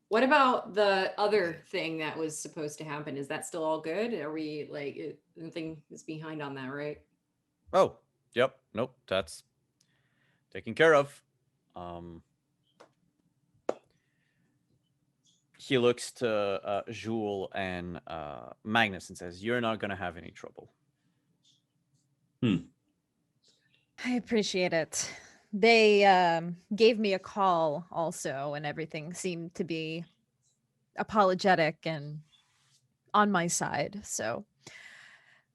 What about the other thing that was supposed to happen? Is that still all good? Are we like anything is behind on that, right? Oh, yep. Nope. That's taken care of. He looks to Jules and Magnus and says, "You're not going to have any trouble." I appreciate it. They gave me a call also, and everything seemed to be apologetic and on my side. So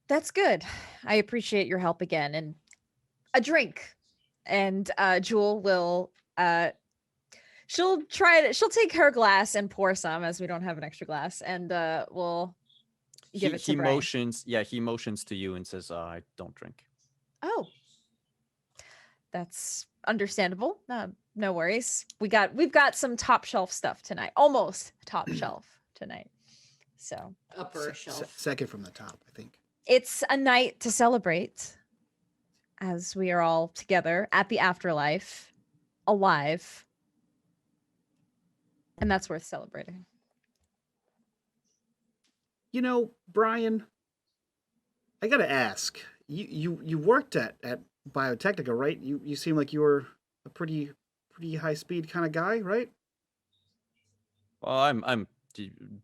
that's good. I appreciate your help again. And a drink. And Jewel will she'll take her glass and pour some, as we don't have an extra glass, and we'll give it to Brian. He motions to you and says, "I don't drink." Oh, that's understandable. No worries. We've got some top shelf stuff tonight. Almost top shelf tonight. So upper shelf. Second from the top, I think. It's a night to celebrate, as we are all together at the afterlife, alive, and that's worth celebrating. You know, Brian, I gotta ask. You worked at Biotechnica, right? You seem like you were a pretty high speed kind of guy, right? Well, I'm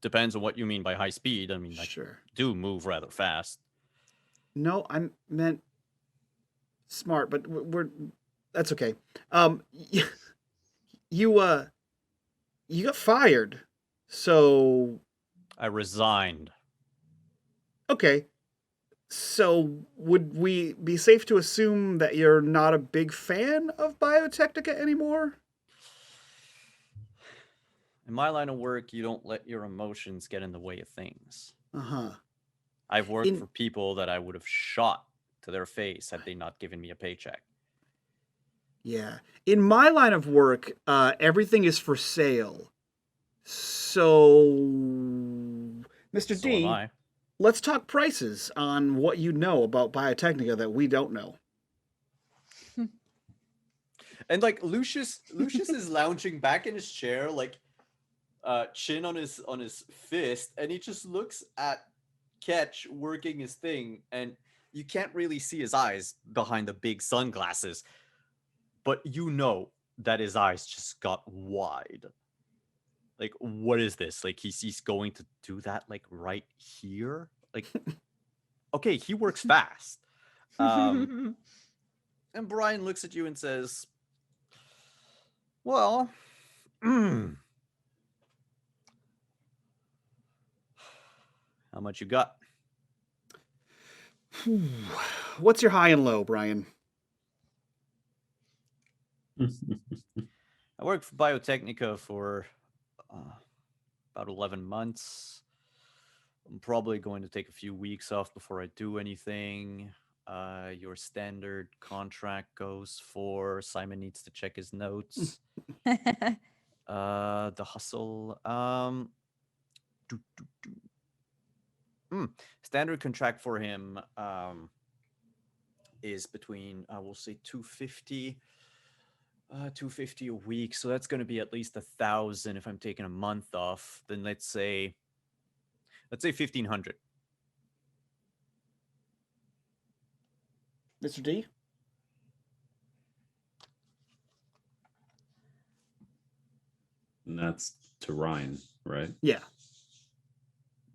depends on what you mean by high speed. I mean, sure. I do move rather fast. No, I meant smart, but that's okay. You got fired, so I resigned. Okay. So would we be safe to assume that you're not a big fan of Biotechnica anymore? In my line of work, you don't let your emotions get in the way of things. Uh-huh. I've worked for people that I would have shot to their face had they not given me a paycheck. Yeah. In my line of work, everything is for sale. So, Mr. D, let's talk prices on what you know about Biotechnica that we don't know. And like Lucius is lounging back in his chair, like chin on his fist, and he just looks at Ketch working his thing, and you can't really see his eyes behind the big sunglasses, but you know that his eyes just got wide. Like, what is this? Like, he's going to do that, like, right here? Like, okay, he works fast. And Brian looks at you and says, well, how much you got? What's your high and low, Brian? I worked for Biotechnica for about 11 months. I'm probably going to take a few weeks off before I do anything. Your standard contract goes for Simon needs to check his notes. The hustle. Standard contract for him is between we'll say 250 a week, so that's going to be at least 1,000 if I'm taking a month off. Then let's say 1,500. Mr. D? And that's to Ryan, right? Yeah.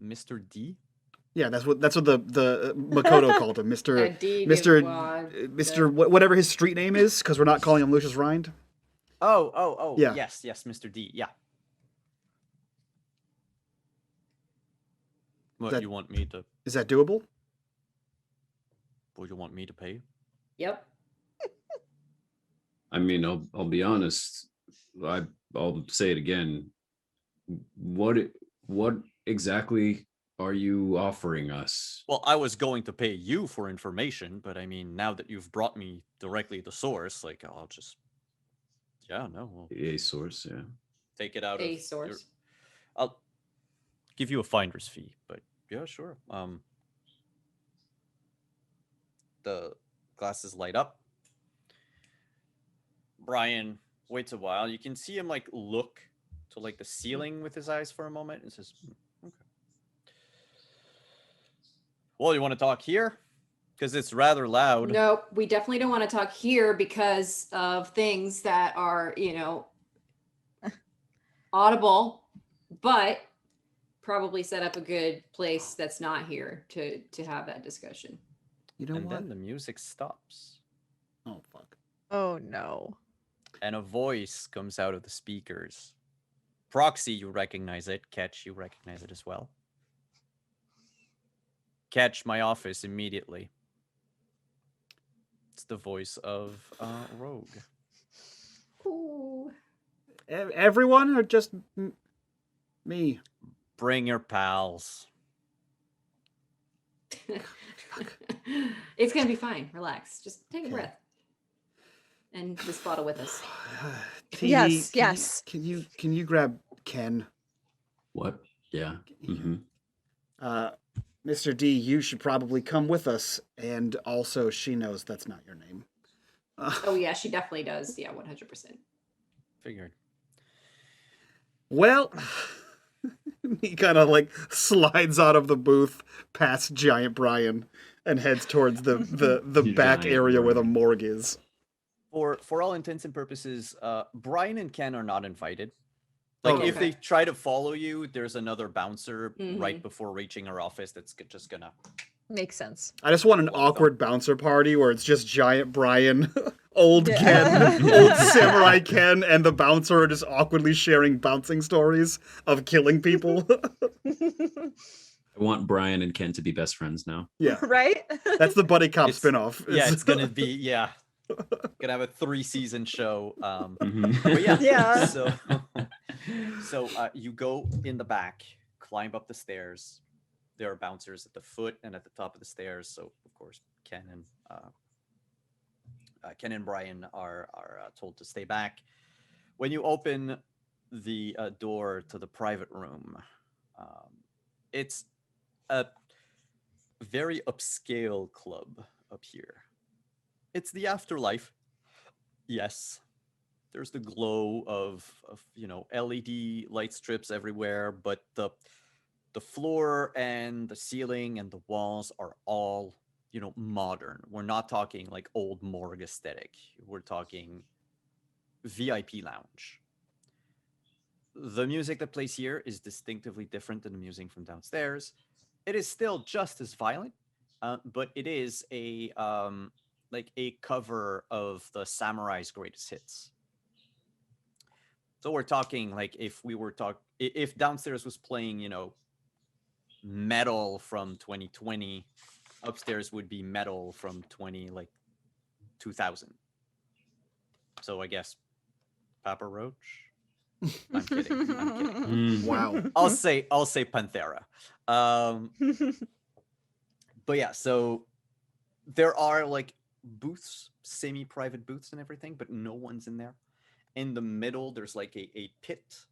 Mr. D? Yeah, that's what the Makoto called him, A deed Mr. of Mr. whatever his street name is, because we're not calling him Lucius Rind. Oh, Yeah. yes, Mr. D. Yeah. What you want me to? Is that doable? Would you want me to pay? Yep. I mean, I'll be honest. I'll say it again. What exactly are you offering us? Well, I was going to pay you for information, but I mean, now that you've brought me directly to source, like I'll just, we'll A source, yeah. take it out A of source. I'll give you a finder's fee, but yeah, sure. The glasses light up. Brian waits a while. You can see him like look to like the ceiling with his eyes for a moment and says, okay. Well, you want to talk here? Because it's rather loud. Nope, we definitely don't want to talk here because of things that are, audible, but probably set up a good place that's not here to have that discussion. You know and what? then the music stops. Oh fuck. Oh no. And a voice comes out of the speakers. Proxy, you recognize it. Catch, you recognize it as well. Catch, my office immediately. It's the voice of Rogue. Ooh. Everyone or just me? Bring your pals. It's gonna be fine. Relax. Just take a Okay. breath. And this bottle with us. TV, Yes. Can you grab Ken? What? Yeah. Mm-hmm. Mr. D, you should probably come with us. And also, she knows that's not your name. Oh yeah, she definitely does. Yeah, 100%. Figured. Well, he kind of like slides out of the booth past Giant Brian and heads towards the back Giant area where the Brian. morgue is. For all intents and purposes, Brian and Ken are not invited. Like, Okay. if they try to follow you, there's another bouncer Mhm. right before reaching our office that's just gonna... Makes sense. I just want an Welcome. awkward bouncer party where it's just Giant Brian, old Yeah. Ken, old Samurai Ken, and the bouncer are just awkwardly sharing bouncing stories of killing people. I want Brian and Ken to be best friends now. Yeah, Right? that's the buddy cop It's- spinoff. Yeah, it's gonna be, gonna have a 3-season show. Mhm. But yeah, Yeah. So you go in the back, climb up the stairs. There are bouncers at the foot and at the top of the stairs. So of course, Ken and Brian are told to stay back. When you open the door to the private room, it's a very upscale club up here. It's the afterlife. Yes. There's the glow of LED light strips everywhere, but the floor and the ceiling and the walls are all, modern. We're not talking like old morgue aesthetic. We're talking VIP lounge. The music that plays here is distinctively different than the music from downstairs. It is still just as violent, but it is a cover of the Samurai's greatest hits. So we're talking like if downstairs was playing, metal from 2020, upstairs would be metal from 2000. So I guess Papa Roach. I'm kidding. Wow. I'll say Panthera. But yeah, so there are like booths, semi-private booths and everything, but no one's in there. In the middle, there's like a pit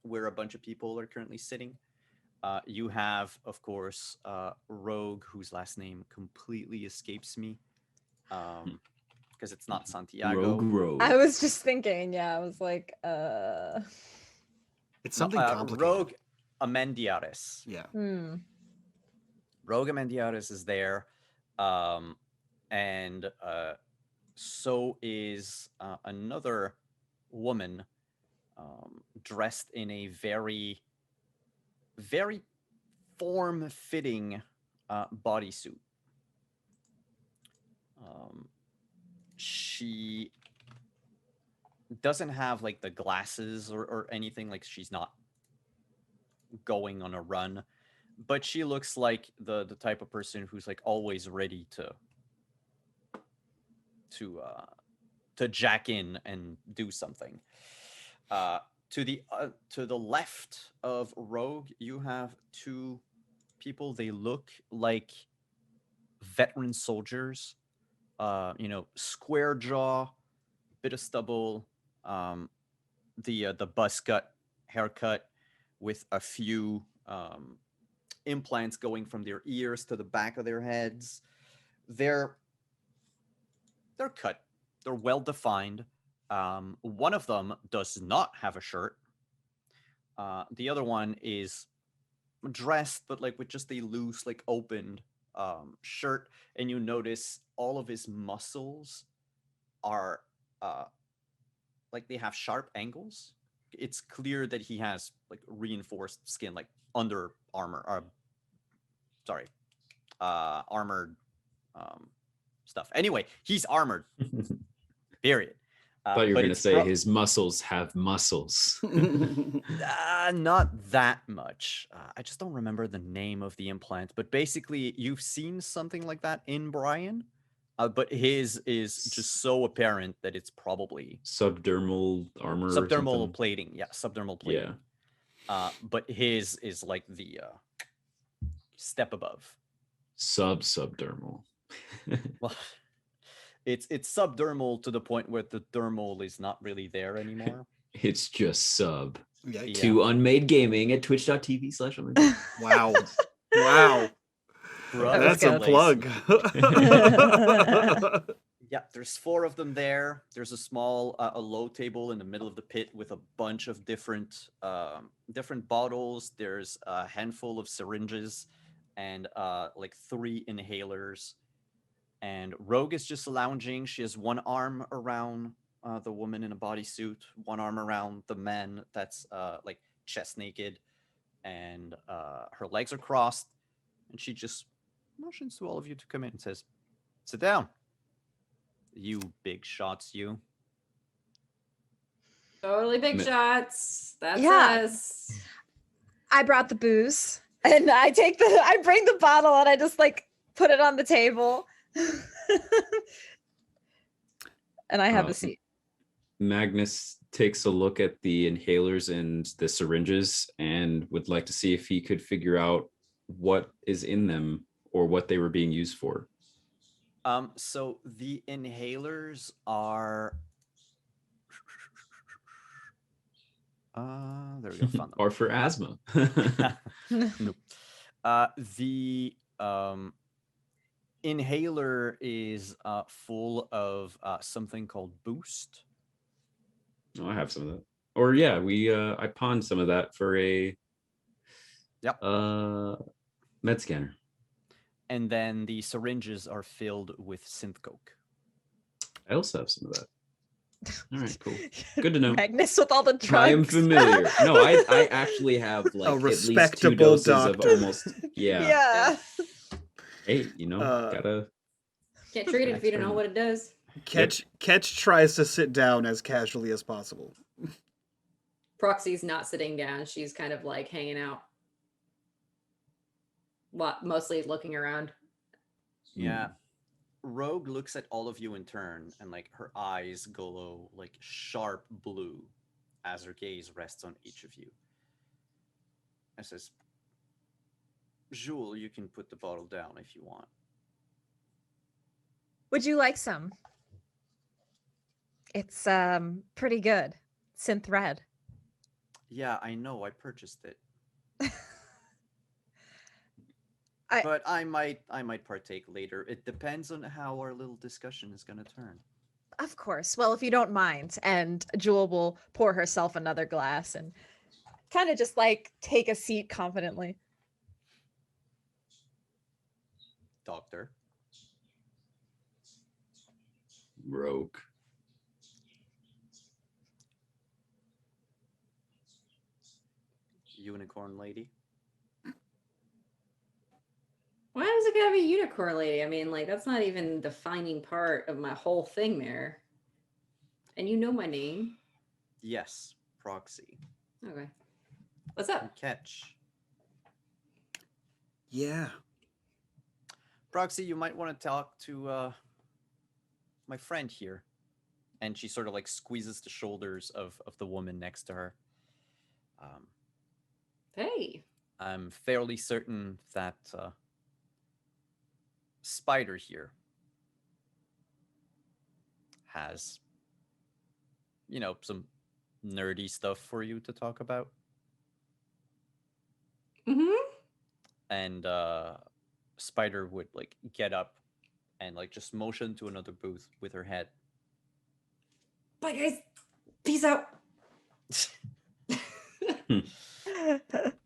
where a bunch of people are currently sitting. You have, of course, Rogue, whose last name completely escapes me, because it's not Santiago. Rogue. I was just thinking, I was like, It's something complicated. Rogue Amendiaris. Yeah. Rogue Amendiaris is there, and so is another woman dressed in a very, very form-fitting bodysuit. She doesn't have like the glasses or anything, like she's not going on a run, but she looks like the type of person who's like always ready to jack in and do something. To the left of Rogue, you have two people. They look like veteran soldiers. Square jaw, bit of stubble, the buzz cut haircut with a few implants going from their ears to the back of their heads. They're cut. They're well defined. One of them does not have a shirt. The other one is dressed, but like with just a loose, like opened shirt, and you notice all of his muscles are like they have sharp angles. It's clear that he has like reinforced skin, like under armor, armored stuff. Anyway, he's armored. Period. Thought you were going to say his muscles have muscles. Not that much. I just don't remember the name of the implant, but basically you've seen something like that in Brian, but his is just so apparent that it's probably subdermal armor. Subdermal plating. Yeah, subdermal plating. Yeah. But his is like the step above. Subdermal. Well, it's subdermal to the point where the dermal is not really there anymore. It's just sub. Yeah. To unMadeGaming at twitch.tv/unMadeGaming. Wow. Wow. That's a plug. Yeah, there's 4 of them there. There's a small, a low table in the middle of the pit with a bunch of different bottles. There's a handful of syringes and like 3 inhalers. And Rogue is just lounging. She has one arm around the woman in a bodysuit, one arm around the man that's like chest naked, and her legs are crossed. And she just motions to all of you to come in and says, "Sit down. You big shots, you." Totally big shots. That's us. I brought the booze, and I bring the bottle, and I just like put it on the table. And I have a seat. Magnus takes a look at the inhalers and the syringes and would like to see if he could figure out what is in them or what they were being used for. So the inhalers are there we go, found them. Or for asthma. Nope. The inhaler is full of something called Boost. Oh, I have some of that. Or yeah, I pawned some of that for a med scanner. And then the syringes are filled with synth coke. I also have some of that. All right, cool. Good to know. Magnus with all the drugs. I am familiar. No, I actually have like a at least 2 respectable doses doctor. of almost. Yeah. Yeah. Hey, gotta. Can't treat it if you don't know what it does. Ketch tries to sit down as casually as possible. Proxy's not sitting down. She's kind of like hanging out. Mostly looking around. Yeah. Rogue looks at all of you in turn, and like her eyes glow like sharp blue as her gaze rests on each of you. And says, "Jules, you can put the bottle down if you want." Would you like some? It's pretty good. Synth red. Yeah, I know. I purchased it. But I might partake later. It depends on how our little discussion is going to turn. Of course. Well, if you don't mind, and Jewel will pour herself another glass and kind of just like take a seat confidently. Doctor. Rogue. Unicorn lady. have a unicorn lady. I mean, like, that's not even the defining part of my whole thing there. And you know my name. Yes, Proxy. Okay. What's up? Catch. Yeah. Proxy, you might want to talk to my friend here. And she sort of like squeezes the shoulders of the woman next to her. Hey. I'm fairly certain that Spider here has, some nerdy stuff for you to talk about. Mm-hmm. And Spider would like get up and like just motion to another booth with her head. Bye, guys. Peace out.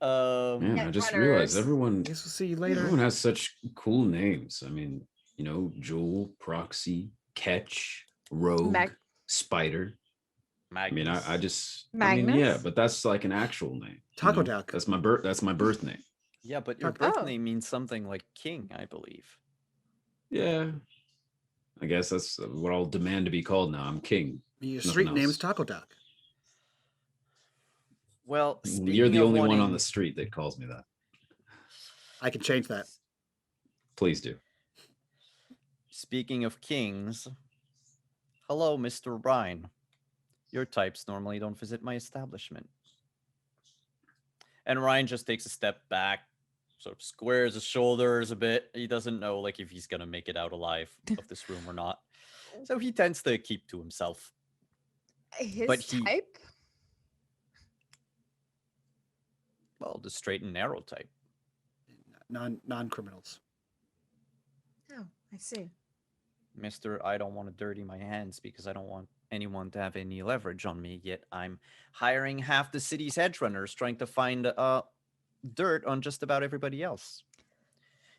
Man, I just realized everyone. Guess we'll see you later. Everyone has such cool names. I mean, Joel, Proxy, Catch, Rogue, Spider. Magnus. I mean, I just. Magnus? I mean, yeah, but that's like an actual name. Taco Duck. That's my birth. That's my birth name. Yeah, but your birth name means something like king, I believe. Yeah. I guess that's what I'll demand to be called now. I'm king. Your street name is Taco Duck. Well, you're the only one on the street that calls me that. I can change that. Please do. Speaking of kings, hello, Mr. Ryan. Your types normally don't visit my establishment. And Ryan just takes a step back, sort of squares his shoulders a bit. He doesn't know like if he's gonna make it out alive of this room or not. So he tends to keep to himself. His type? Well, the straight and narrow type. Non-criminals. Oh, I see. Mr. I don't want to dirty my hands because I don't want anyone to have any leverage on me, yet I'm hiring half the city's hedge runners trying to find dirt on just about everybody else.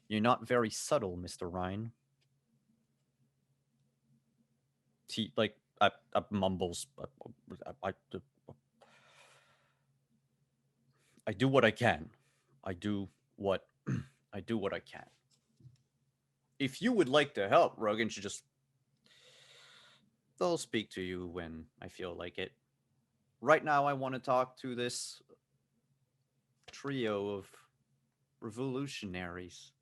You're not very subtle, Mr. Ryan. He mumbles. I do what I can. I do what I can. If you would like to help, Rogan should just... They'll speak to you when I feel like it. Right now, I want to talk to this trio of revolutionaries.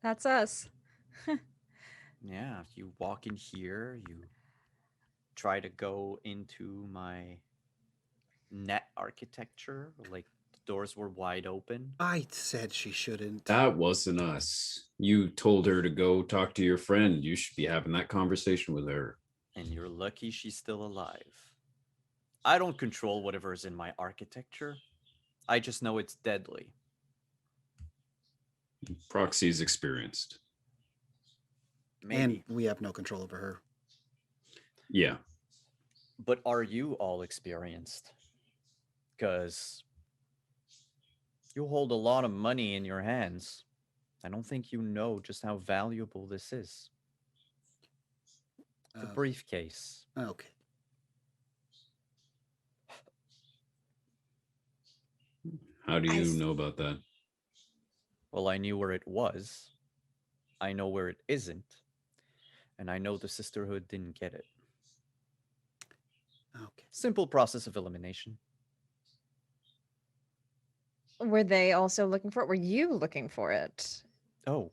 That's us. Yeah, you walk in here, you try to go into my net architecture, like the doors were wide open. I said she shouldn't. That wasn't us. You told her to go talk to your friend. You should be having that conversation with her. And you're lucky she's still alive. I don't control whatever's in my architecture. I just know it's deadly. Proxy's experienced. Maybe. And we have no control over her. Yeah. But are you all experienced? Because you hold a lot of money in your hands. I don't think you know just how valuable this is. The briefcase. Okay. How do you know about that? Well, I knew where it was. I know where it isn't. And I know the Sisterhood didn't get it. Okay. Simple process of elimination. Were they also looking for it? Were you looking for it? Oh.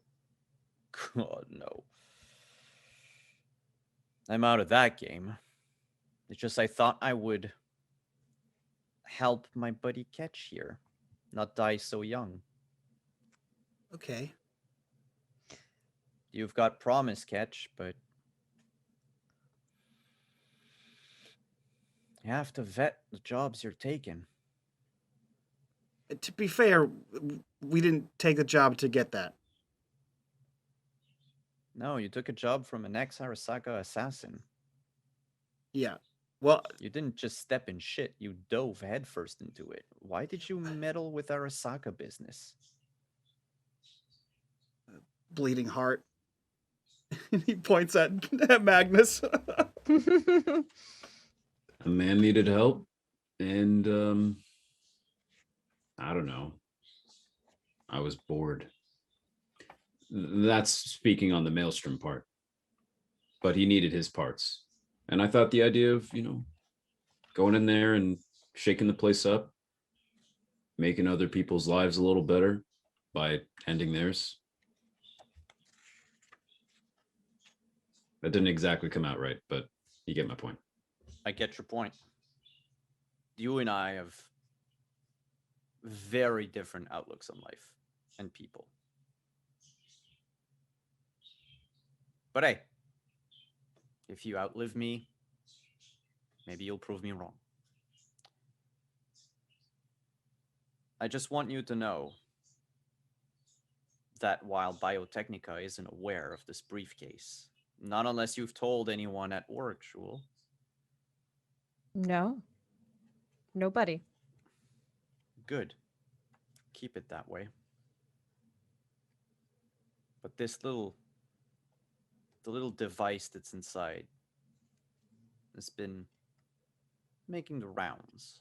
God, no. I'm out of that game. It's just I thought I would help my buddy Catch here. Not die so young. Okay. You've got promise, Catch, but you have to vet the jobs you're taking. To be fair, we didn't take the job to get that. No, you took a job from an ex-Arasaka assassin. Yeah. Well, you didn't just step in shit. You dove headfirst into it. Why did you meddle with Arasaka business? Bleeding heart. He points at Magnus. A man needed help, and I don't know. I was bored. That's speaking on the Maelstrom part. But he needed his parts. And I thought the idea of, going in there and shaking the place up, making other people's lives a little better by ending theirs. That didn't exactly come out right, but you get my point. I get your point. You and I have very different outlooks on life and people. But hey, if you outlive me, maybe you'll prove me wrong. I just want you to know that while Biotechnica isn't aware of this briefcase, not unless you've told anyone at work, Shul. No. Nobody. Good. Keep it that way. But the little device that's inside has been making the rounds.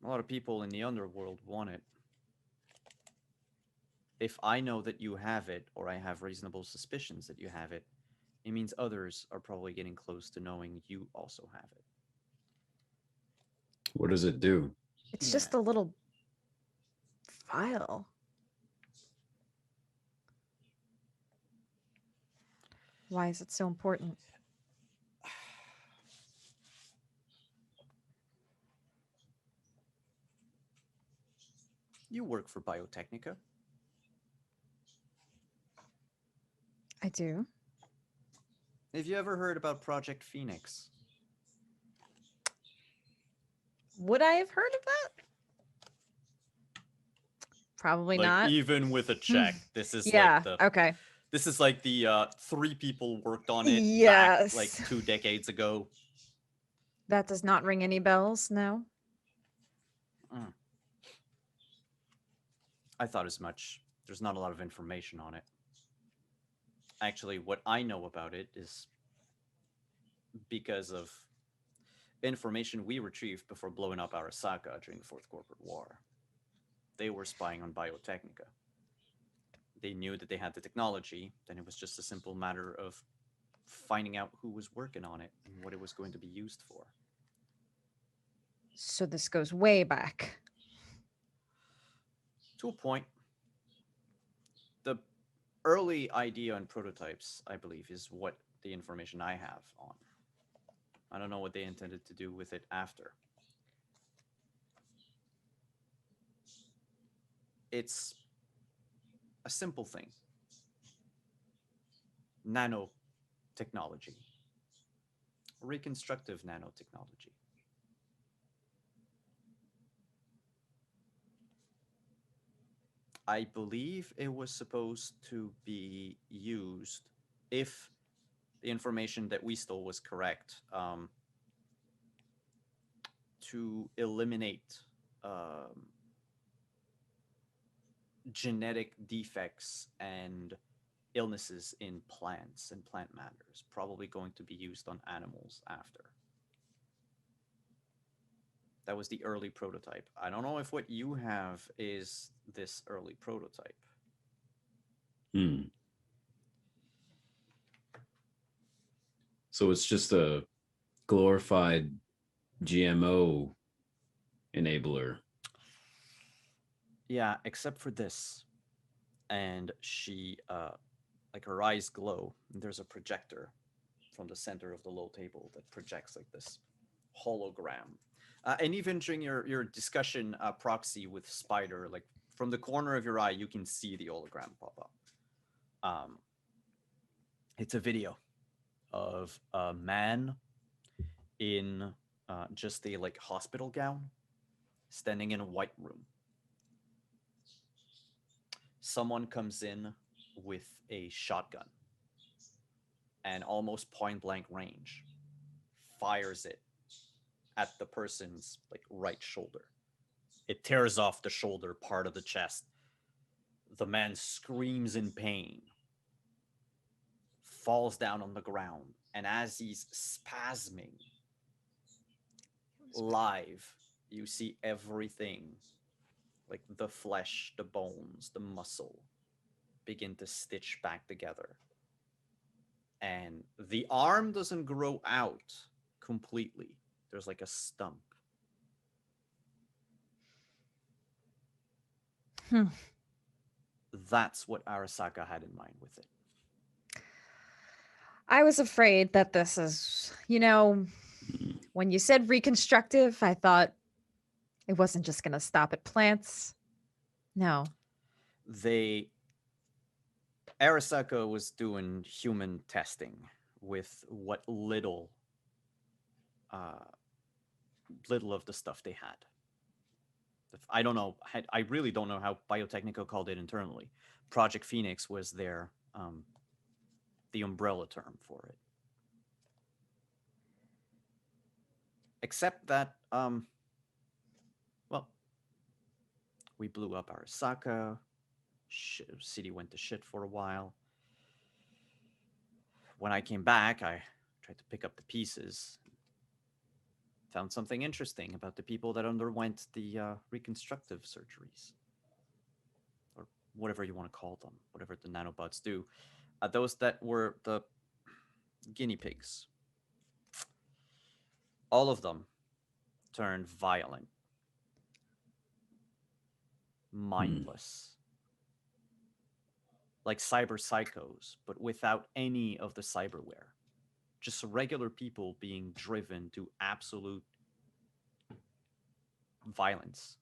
A lot of people in the underworld want it. If I know that you have it, or I have reasonable suspicions that you have it, it means others are probably getting close to knowing you also have it. What does it do? It's just a little vial. Why is it so important? You work for Biotechnica. I do. Have you ever heard about Project Phoenix? Would I have heard of that? Probably not. Even with a check, this is okay. This is like the 3 people worked on it Yes. back like 2 decades ago. That does not ring any bells, no? I thought as much. There's not a lot of information on it. Actually, what I know about it is because of information we retrieved before blowing up Arasaka during the Fourth Corporate War. They were spying on Biotechnica. They knew that they had the technology, then it was just a simple matter of finding out who was working on it and what it was going to be used for. So this goes way back. To a point. The early idea and prototypes, I believe, is what the information I have on. I don't know what they intended to do with it after. It's a simple thing. Nanotechnology. Reconstructive nanotechnology. I believe it was supposed to be used, if the information that we stole was correct, to eliminate genetic defects and illnesses in plants and plant matters, probably going to be used on animals after. That was the early prototype. I don't know if what you have is this early prototype. So it's just a glorified GMO enabler. Yeah, except for this. And she, like her eyes glow. And there's a projector from the center of the low table that projects like this hologram. And even during your discussion proxy with Spider, like from the corner of your eye, you can see the hologram pop up. It's a video of a man in just a like hospital gown, standing in a white room. Someone comes in with a shotgun and almost point blank range, fires it at the person's like right shoulder. It tears off the shoulder part of the chest. The man screams in pain, falls down on the ground, and as he's spasming live, you see everything like the flesh, the bones, the muscle begin to stitch back together. And the arm doesn't grow out completely. There's like a stump. That's what Arasaka had in mind with it. I was afraid that this is, when you said reconstructive, I thought it wasn't just going to stop at plants. No. Arasaka was doing human testing with what little of the stuff they had. I don't know. I really don't know how Biotechnico called it internally. Project Phoenix was their the umbrella term for it. Except that, well, we blew up Arasaka. City went to shit for a while. When I came back, I tried to pick up the pieces. Found something interesting about the people that underwent the reconstructive surgeries. Or whatever you want to call them, whatever the nanobots do. Those that were the guinea pigs. All of them turned violent. Mindless. Like cyber psychos, but without any of the cyberware. Just regular people being driven to absolute violence.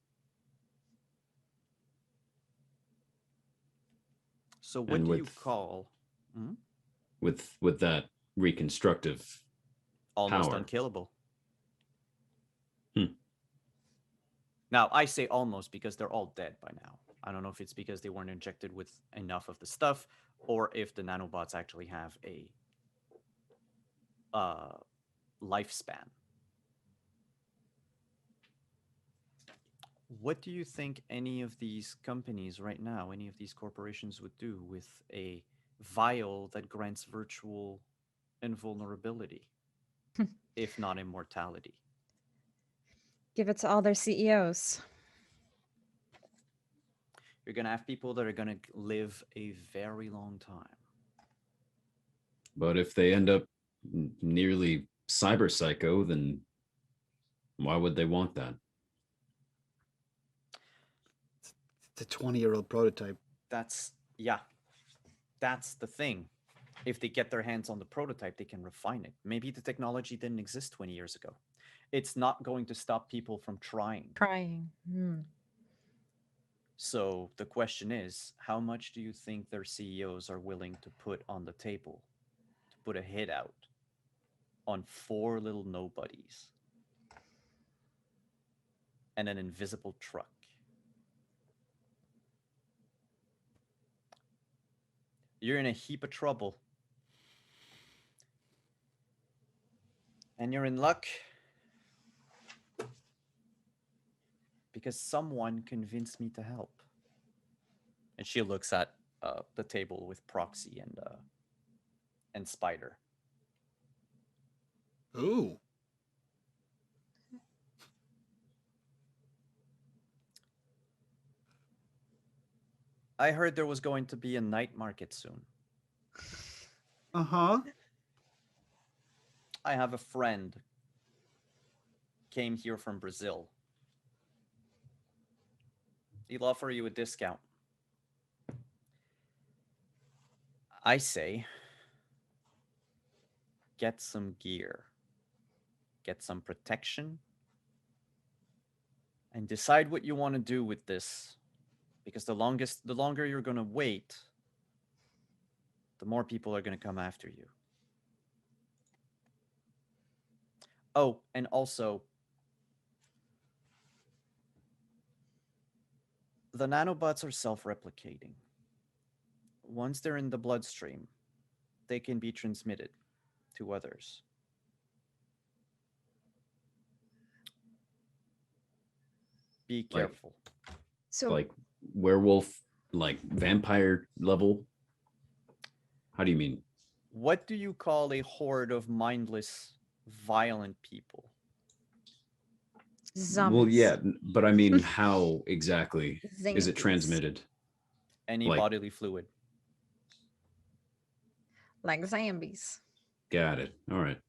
So what do you call with that reconstructive almost power? Unkillable? Now I say almost because they're all dead by now. I don't know if it's because they weren't injected with enough of the stuff, or if the nanobots actually have a lifespan. What do you think any of these companies right now, any of these corporations would do with a vial that grants virtual invulnerability, if not immortality? Give it to all their CEOs. You're going to have people that are going to live a very long time. But if they end up nearly cyber psycho, then why would they want that? It's a 20-year-old prototype. That's the thing. If they get their hands on the prototype, they can refine it. Maybe the technology didn't exist 20 years ago. It's not going to stop people from trying. So the question is, how much do you think their CEOs are willing to put on the table to put a hit out on 4 little nobodies and an invisible truck? You're in a heap of trouble. And you're in luck because someone convinced me to help. And she looks at the table with Proxy and Spider. Ooh. I heard there was going to be a night market soon. Uh-huh. I have a friend came here from Brazil. He'll offer you a discount. I say, get some gear, get some protection, and decide what you want to do with this. Because the longer you're going to wait, the more people are going to come after you. Oh, and also, the nanobots are self-replicating. Once they're in the bloodstream, they can be transmitted to others. Be careful. So, like werewolf, like vampire level? How do you mean? What do you call a horde of mindless, violent people? Zombies. Well, yeah, but I mean, how exactly is it Zambies. transmitted? Any Like- bodily fluid. Like zombies. Got it. All right.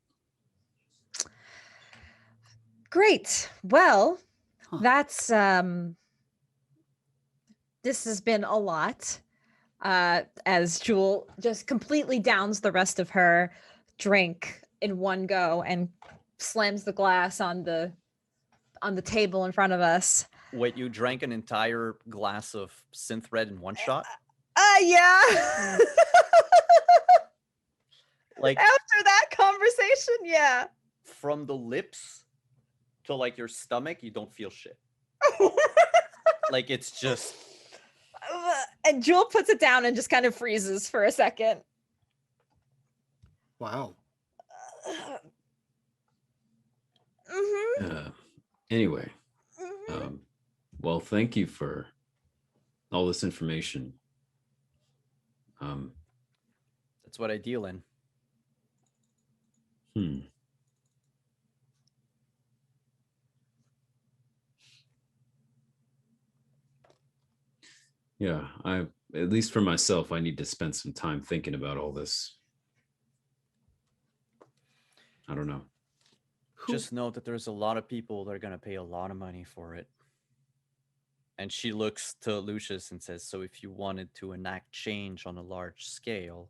Great. Well, Huh. that's this has been a lot. As Jewel just completely downs the rest of her drink in one go and slams the glass on the table in front of us. Wait, you drank an entire glass of synth red in one shot? Yeah. Like After that conversation, yeah. from the lips to like your stomach, you don't feel shit. Like it's just And Jewel puts it down and just kind of freezes for a second. Wow. Anyway, well, thank you for all this information. that's what I deal in. Yeah, at least for myself, I need to spend some time thinking about all this. I don't know. Just know that there's a lot of people that are going to pay a lot of money for it. And she looks to Lucius and says, so if you wanted to enact change on a large scale,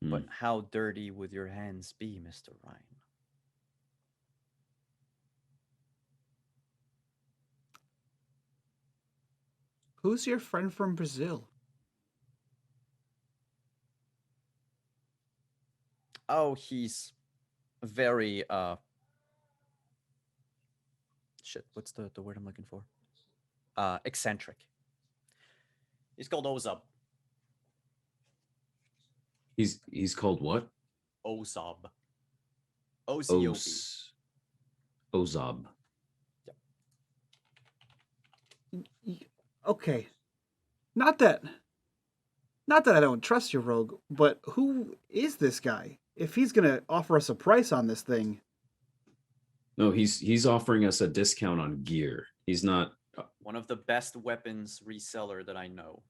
but how dirty would your hands be, Mr. Ryan? Who's your friend from Brazil? Oh, he's very shit, what's the word I'm looking for? Eccentric. He's called Ozub. He's called what? Ozub. O-Z-O-B. Ozob. Okay. Not that I don't trust you, Rogue, but who is this guy? If he's gonna offer us a price on this thing. No, he's offering us a discount on gear. He's not One of the best weapons reseller that I know.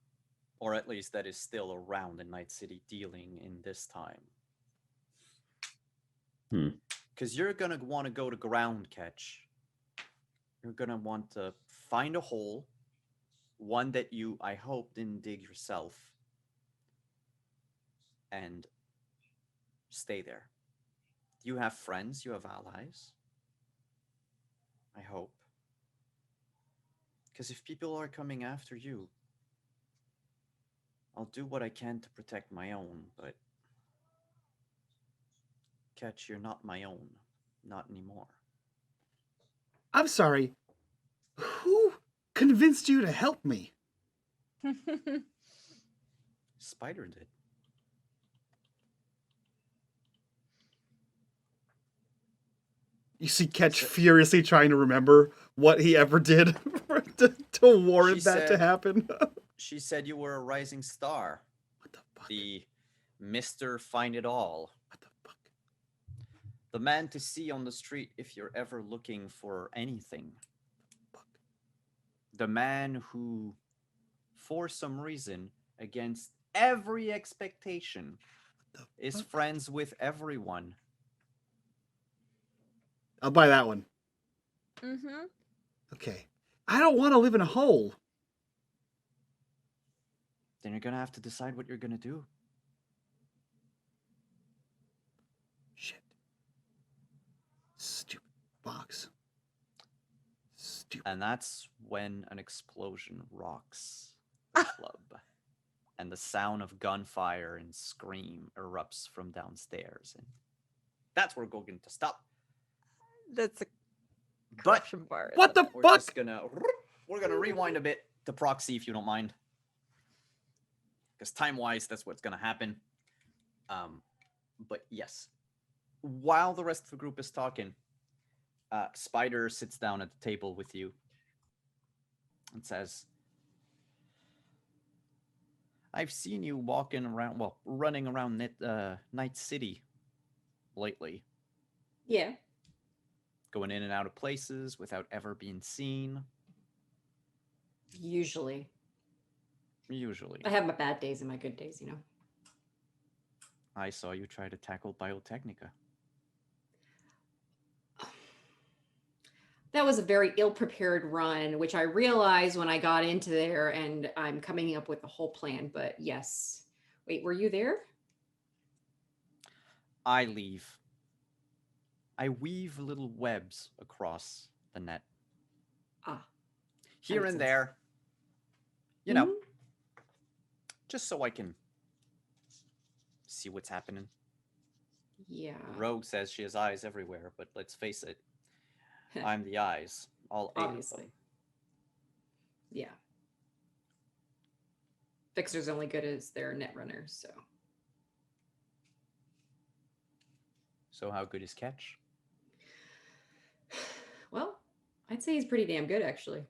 Or at least that is still around in Night City dealing in this time. Because you're going to want to go to ground catch. You're going to want to find a hole. One that you, I hope, didn't dig yourself. And stay there. You have friends. You have allies. I hope. Because if people are coming after you, I'll do what I can to protect my own, but Catch, you're not my own. Not anymore. I'm sorry. Who convinced you to help me? Spider did. You see Catch furiously trying to remember what he ever did to warrant that to happen. She said you were a rising star. What the fuck? The Mr. Find It All. What the fuck? The man to see on the street if you're ever looking for anything. Fuck. The man who, for some reason, against every expectation, is friends with everyone. I'll buy that one. Mm-hmm. Okay. I don't want to live in a hole. Then you're gonna have to decide what you're gonna do. Shit. Stupid box. Stupid. And that's when an explosion rocks the club. And the sound of gunfire and scream erupts from downstairs. And that's where we're going to stop. That's a But corruption bar. What the we're fuck? just we're gonna rewind a bit to proxy if you don't mind. Because time-wise, that's what's gonna happen. But yes. While the rest of the group is talking, Spider sits down at the table with you and says, I've seen you running around Night City lately. Yeah. Going in and out of places without ever being seen? Usually. Usually. I have my bad days and my good days, you know. I saw you try to tackle Biotechnica. That was a very ill-prepared run, which I realized when I got into there, and I'm coming up with a whole plan. But yes. Wait, were you there? I leave. I weave little webs across the net. Ah. Here and sense. there. You know, just so I can see what's happening. Yeah. Rogue says she has eyes everywhere, but let's face it, I'm the eyes. All 8 Obviously. of them. Yeah. Fixer's only good as their net runners, so. So how good is Catch? Well, I'd say he's pretty damn good, actually.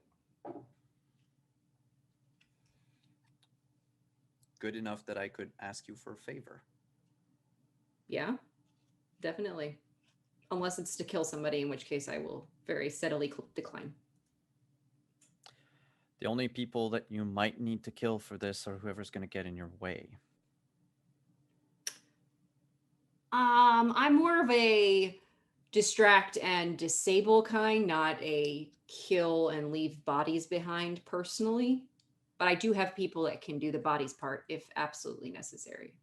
Good enough that I could ask you for a favor. Yeah, definitely. Unless it's to kill somebody, in which case I will very steadily decline. The only people that you might need to kill for this are whoever's going to get in your way. I'm more of a distract and disable kind, not a kill and leave bodies behind personally. But I do have people that can do the bodies part if absolutely necessary.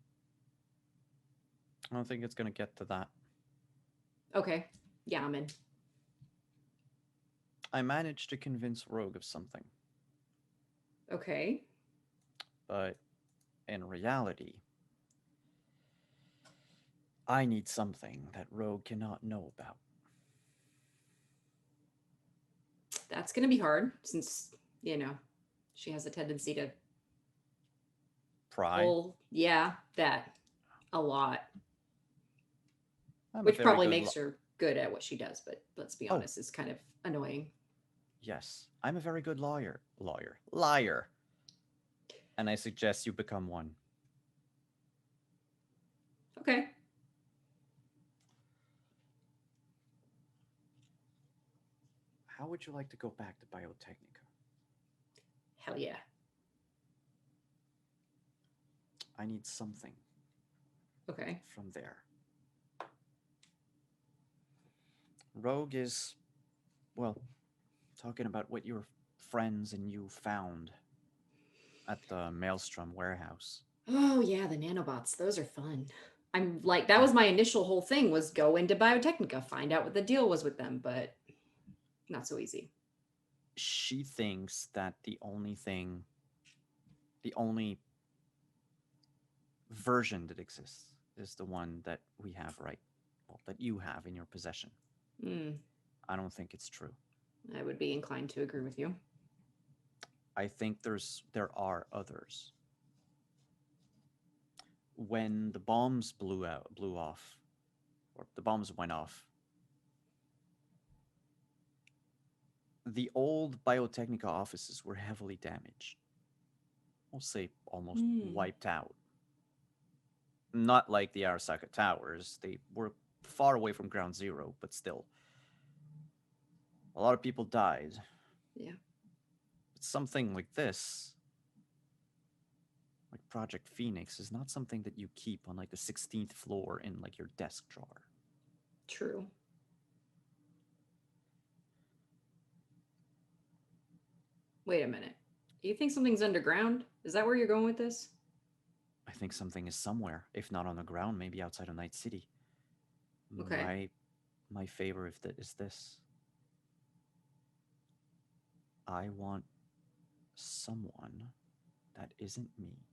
I don't think it's going to get to that. Okay. Yeah, I'm in. I managed to convince Rogue of something. Okay. But in reality, I need something that Rogue cannot know about. That's going to be hard since, you know, she has a tendency to Pry. pull, yeah, that a lot. Which probably makes her good at what she does, but let's be honest, it's kind of annoying. Yes, I'm a very good liar. Liar. And I suggest you become one. Okay. How would you like to go back to Biotechnica? Hell yeah. I need something. Okay. From there. Rogue is, well, talking about what your friends and you found at the Maelstrom warehouse. Oh yeah, the nanobots. Those are fun. I'm like, that was my initial whole thing, was go into Biotechnica, find out what the deal was with them, but not so easy. She thinks that the only version that exists is the one that we have that you have in your possession. I don't think it's true. I would be inclined to agree with you. I think there are others. When the bombs blew off, or the bombs went off, the old Biotechnica offices were heavily damaged. I'll say almost wiped out. Not like the Arasaka Towers. They were far away from ground zero, but still. A lot of people died. Yeah. But something like this, like Project Phoenix, is not something that you keep on like the 16th floor in like your desk drawer. True. Wait a minute. You think something's underground? Is that where you're going with this? I think something is somewhere, if not on the ground, maybe outside of Night City. Okay. My favor is this. I want someone that isn't me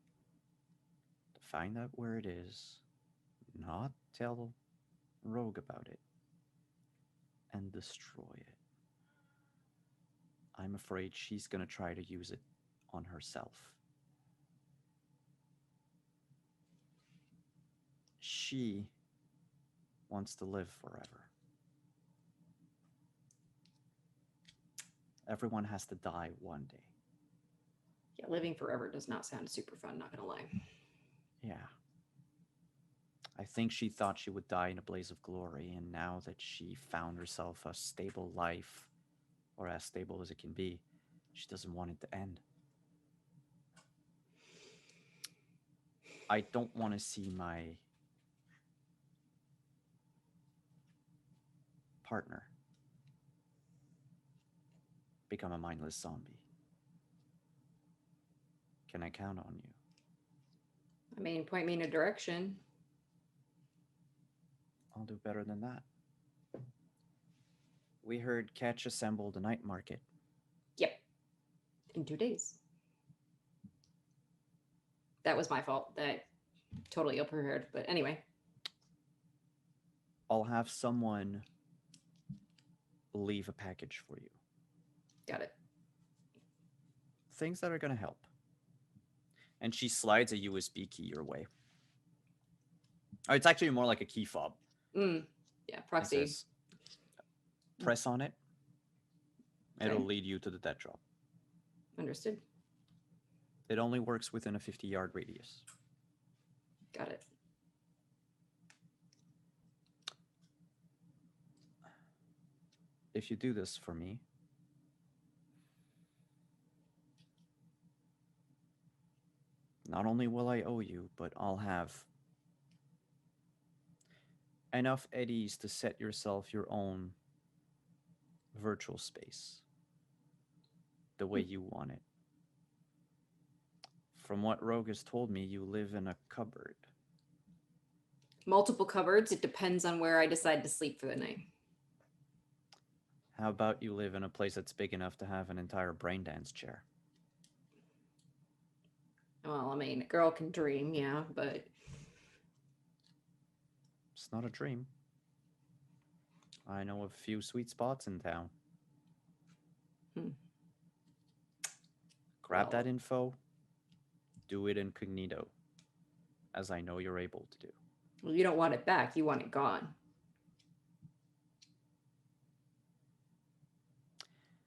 to find out where it is, not tell Rogue about it, and destroy it. I'm afraid she's gonna try to use it on herself. She wants to live forever. Everyone has to die one day. Yeah, living forever does not sound super fun, not gonna lie. Yeah. I think she thought she would die in a blaze of glory, and now that she found herself a stable life, or as stable as it can be, she doesn't want it to end. I don't want to see my partner become a mindless zombie. Can I count on you? I mean, point me in a direction. I'll do better than that. We heard Ketch assembled a night market. Yep. In 2 days. That was my fault. That totally ill-prepared. But anyway. I'll have someone leave a package for you. Got it. Things that are going to help. And she slides a USB key your way. Oh, it's actually more like a key fob. Yeah, proxy. Says, press on it. Okay. It'll lead you to the dead drop. Understood. It only works within a 50-yard radius. Got it. If you do this for me, not only will I owe you, but I'll have enough eddies to set yourself your own virtual space the way you want it. From what Rogue has told me, you live in a cupboard. Multiple cupboards. It depends on where I decide to sleep for the night. How about you live in a place that's big enough to have an entire brain dance chair? Well, I mean, a girl can dream, yeah, but... It's not a dream. I know a few sweet spots in town. Grab that info. Do it incognito, as I know you're able to do. Well, you don't want it back. You want it gone.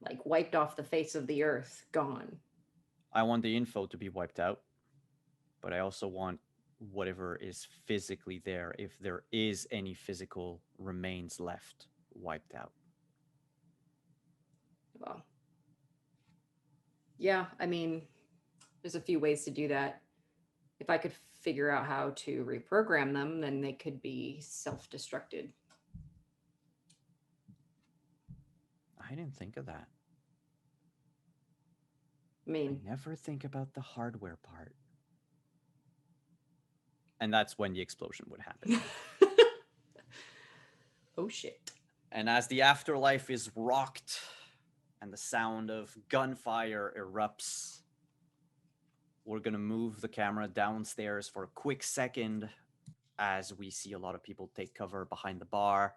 Like wiped off the face of the earth. Gone. I want the info to be wiped out, but I also want whatever is physically there, if there is any physical remains left, wiped out. Well, yeah, I mean, there's a few ways to do that. If I could figure out how to reprogram them, then they could be self-destructed. I didn't think of that. I mean, I never think about the hardware part. And that's when the explosion would happen. oh shit. And as the afterlife is rocked and the sound of gunfire erupts, we're going to move the camera downstairs for a quick second as we see a lot of people take cover behind the bar.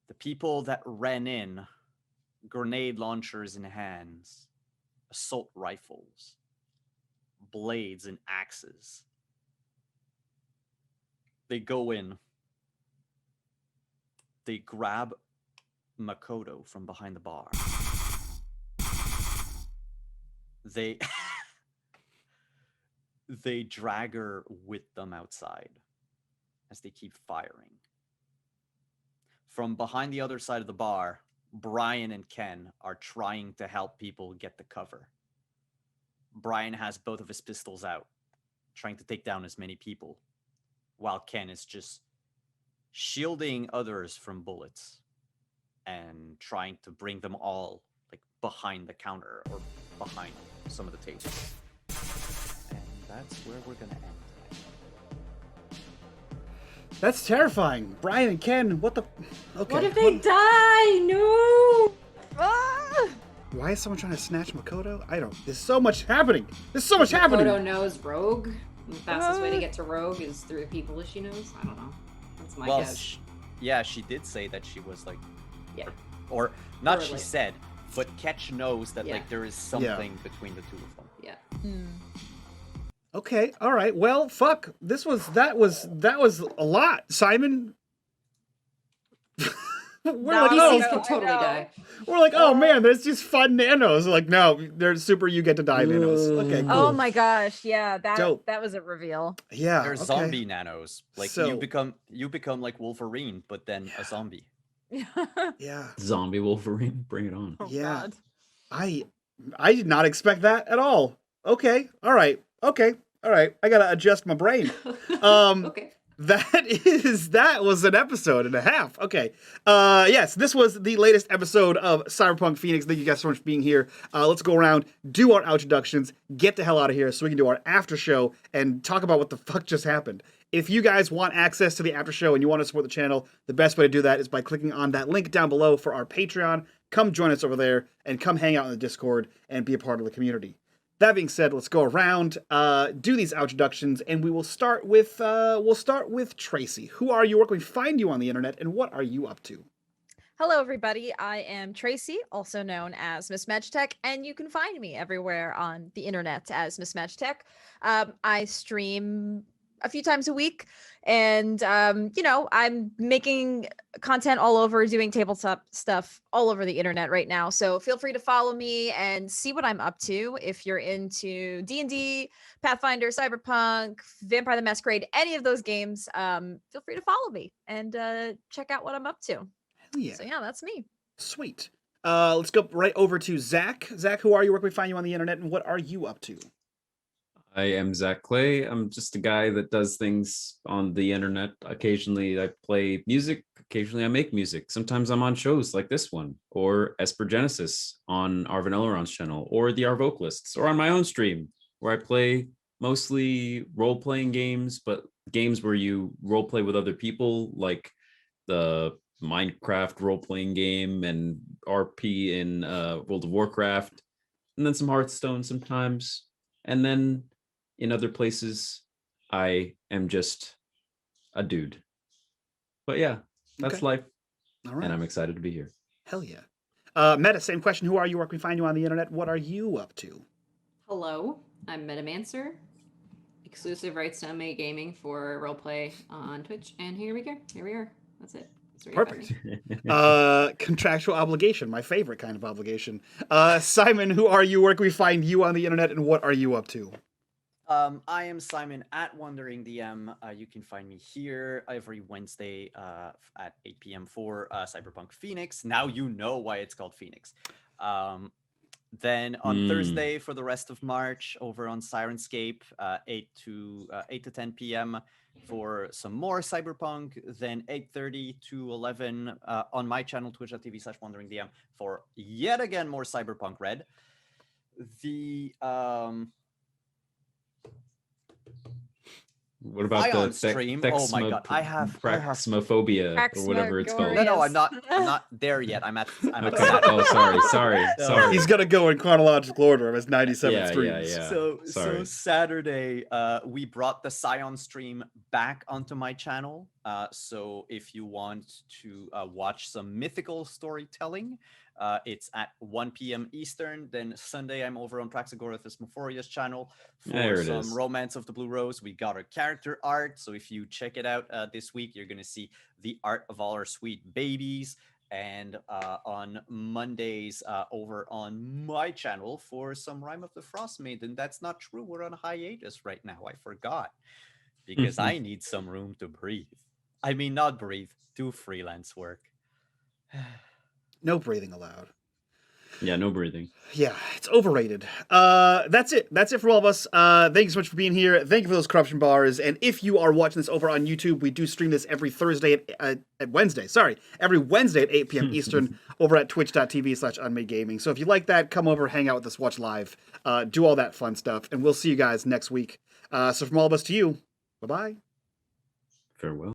The people that ran in, grenade launchers in hands, assault rifles, blades and axes. They go in. They grab Makoto from behind the bar. They drag her with them outside as they keep firing. From behind the other side of the bar, Brian and Ken are trying to help people get the cover. Brian has both of his pistols out, trying to take down as many people, while Ken is just shielding others from bullets and trying to bring them all like behind the counter or behind some of the tables. And that's where we're gonna end. That's terrifying. Brian and Ken, what the... Okay. What if they die? No! Ah! Why is someone trying to snatch Makoto? I don't... There's so much happening. There's so much happening. Makoto knows Rogue. The fastest way to get to Rogue is through the people that she knows. I don't know. That's my guess. Yeah, she did say that she was like... Yeah. Or not Totally. she said, but Ketch knows that Yeah. like there is something between the two of them. Yeah. Okay, all right. Well, fuck. That was a lot. Simon? We're No, like, I oh, PCs know, can I totally know. die. we're like, oh man, there's just fun nanos. Like, no, they're super. You get to die nanos. Okay, cool. Oh my gosh, yeah, Dope. that was a reveal. Yeah. They're Okay. zombie nanos. Like So- you become like Wolverine, but then a zombie. Yeah. Zombie Wolverine, bring it on. Oh Yeah. God. I did not expect that at all. Okay. All right. Okay. All right. I gotta adjust my brain. Okay. That was an episode and a half. Okay. Yes, this was the latest episode of Cyberpunk Phoenix. Thank you guys so much for being here. Let's go around, do our introductions, get the hell out of here so we can do our after show and talk about what the fuck just happened. If you guys want access to the after show and you want to support the channel, the best way to do that is by clicking on that link down below for our Patreon. Come join us over there and come hang out in the Discord and be a part of the community. That being said, let's go around, do these introductions, and we will start with Tracy. Who are you? Where can we find you on the internet, and what are you up to? Hello, everybody. I am Tracy, also known as Miss Magtech, and you can find me everywhere on the internet as Miss Magtech. I stream a few times a week, and I'm making content all over, doing tabletop stuff all over the internet right now. So feel free to follow me and see what I'm up to. If you're into D&D, Pathfinder, Cyberpunk, Vampire the Masquerade, any of those games, feel free to follow me and check out what I'm up to. Hell yeah. So yeah, that's me. Sweet. Let's go right over to Zach. Zach, who are you? Where can we find you on the internet, and what are you up to? I am Zach Clay. I'm just a guy that does things on the internet. Occasionally I play music. Occasionally I make music. Sometimes I'm on shows like this one, or Esper Genesis on Arvin Elrond's channel, or the Our Vocalists, or on my own stream where I play mostly role-playing games, but games where you role-play with other people, like the Minecraft role-playing game and RP in World of Warcraft, and then some Hearthstone sometimes. And then in other places, I am just a dude. But yeah, that's Okay. life. All right. And I'm excited to be here. Hell yeah. Meta, same question. Who are you? Where can we find you on the internet? What are you up to? Hello, I'm Metamancer. Exclusive rights to unMadeGaming for roleplay on Twitch, and here we go. Here we are. That's it. That's where you find Perfect. Contractual obligation, my favorite kind of obligation. Simon, who are you? Where can we find you on the internet, and what are you up to? I am Simon at Wandering DM. You can find me here every Wednesday at 8 p.m. for Cyberpunk Phoenix. Now you know why it's called Phoenix. Then on Thursday for the rest of March over on Sirenscape, 8 to 10 p.m. for some more Cyberpunk. Then 8:30 to 11 on my channel, twitch.tv/WanderingDM for yet again more Cyberpunk Red. The what about Ion the stream? Oh my god, I have Praximophobia or whatever it's called? No, I'm not there yet. I'm at Okay. Saturday. Oh, sorry. He's gonna go in chronological order of his 97 Yeah, streams. yeah. So Sorry. Saturday, we brought the Scion stream back onto my channel. So if you want to watch some mythical storytelling, it's at 1 p.m. Eastern. Then Sunday, I'm over on Praxagorithus Mophoria's channel for some Romance of the Blue Rose. We got our character art. So if you check it out this week, you're going to see the art of all our sweet babies. And on Mondays over on my channel for some Rime of the Frost Maiden. That's not true. We're on hiatus right now. I forgot because I need some room to breathe. I mean, not breathe, do freelance work. No breathing allowed. Yeah, no breathing. Yeah, it's overrated. That's it. That's it for all of us. Thank you so much for being here. Thank you for those corruption bars. And if you are watching this over on YouTube, we do stream this every Thursday at Wednesday. Sorry, every Wednesday at 8 p.m. Eastern over at twitch.tv/unmadegaming. So if you like that, come over, hang out with us, watch live, do all that fun stuff, and we'll see you guys next week. So from all of us to you, bye-bye. Farewell.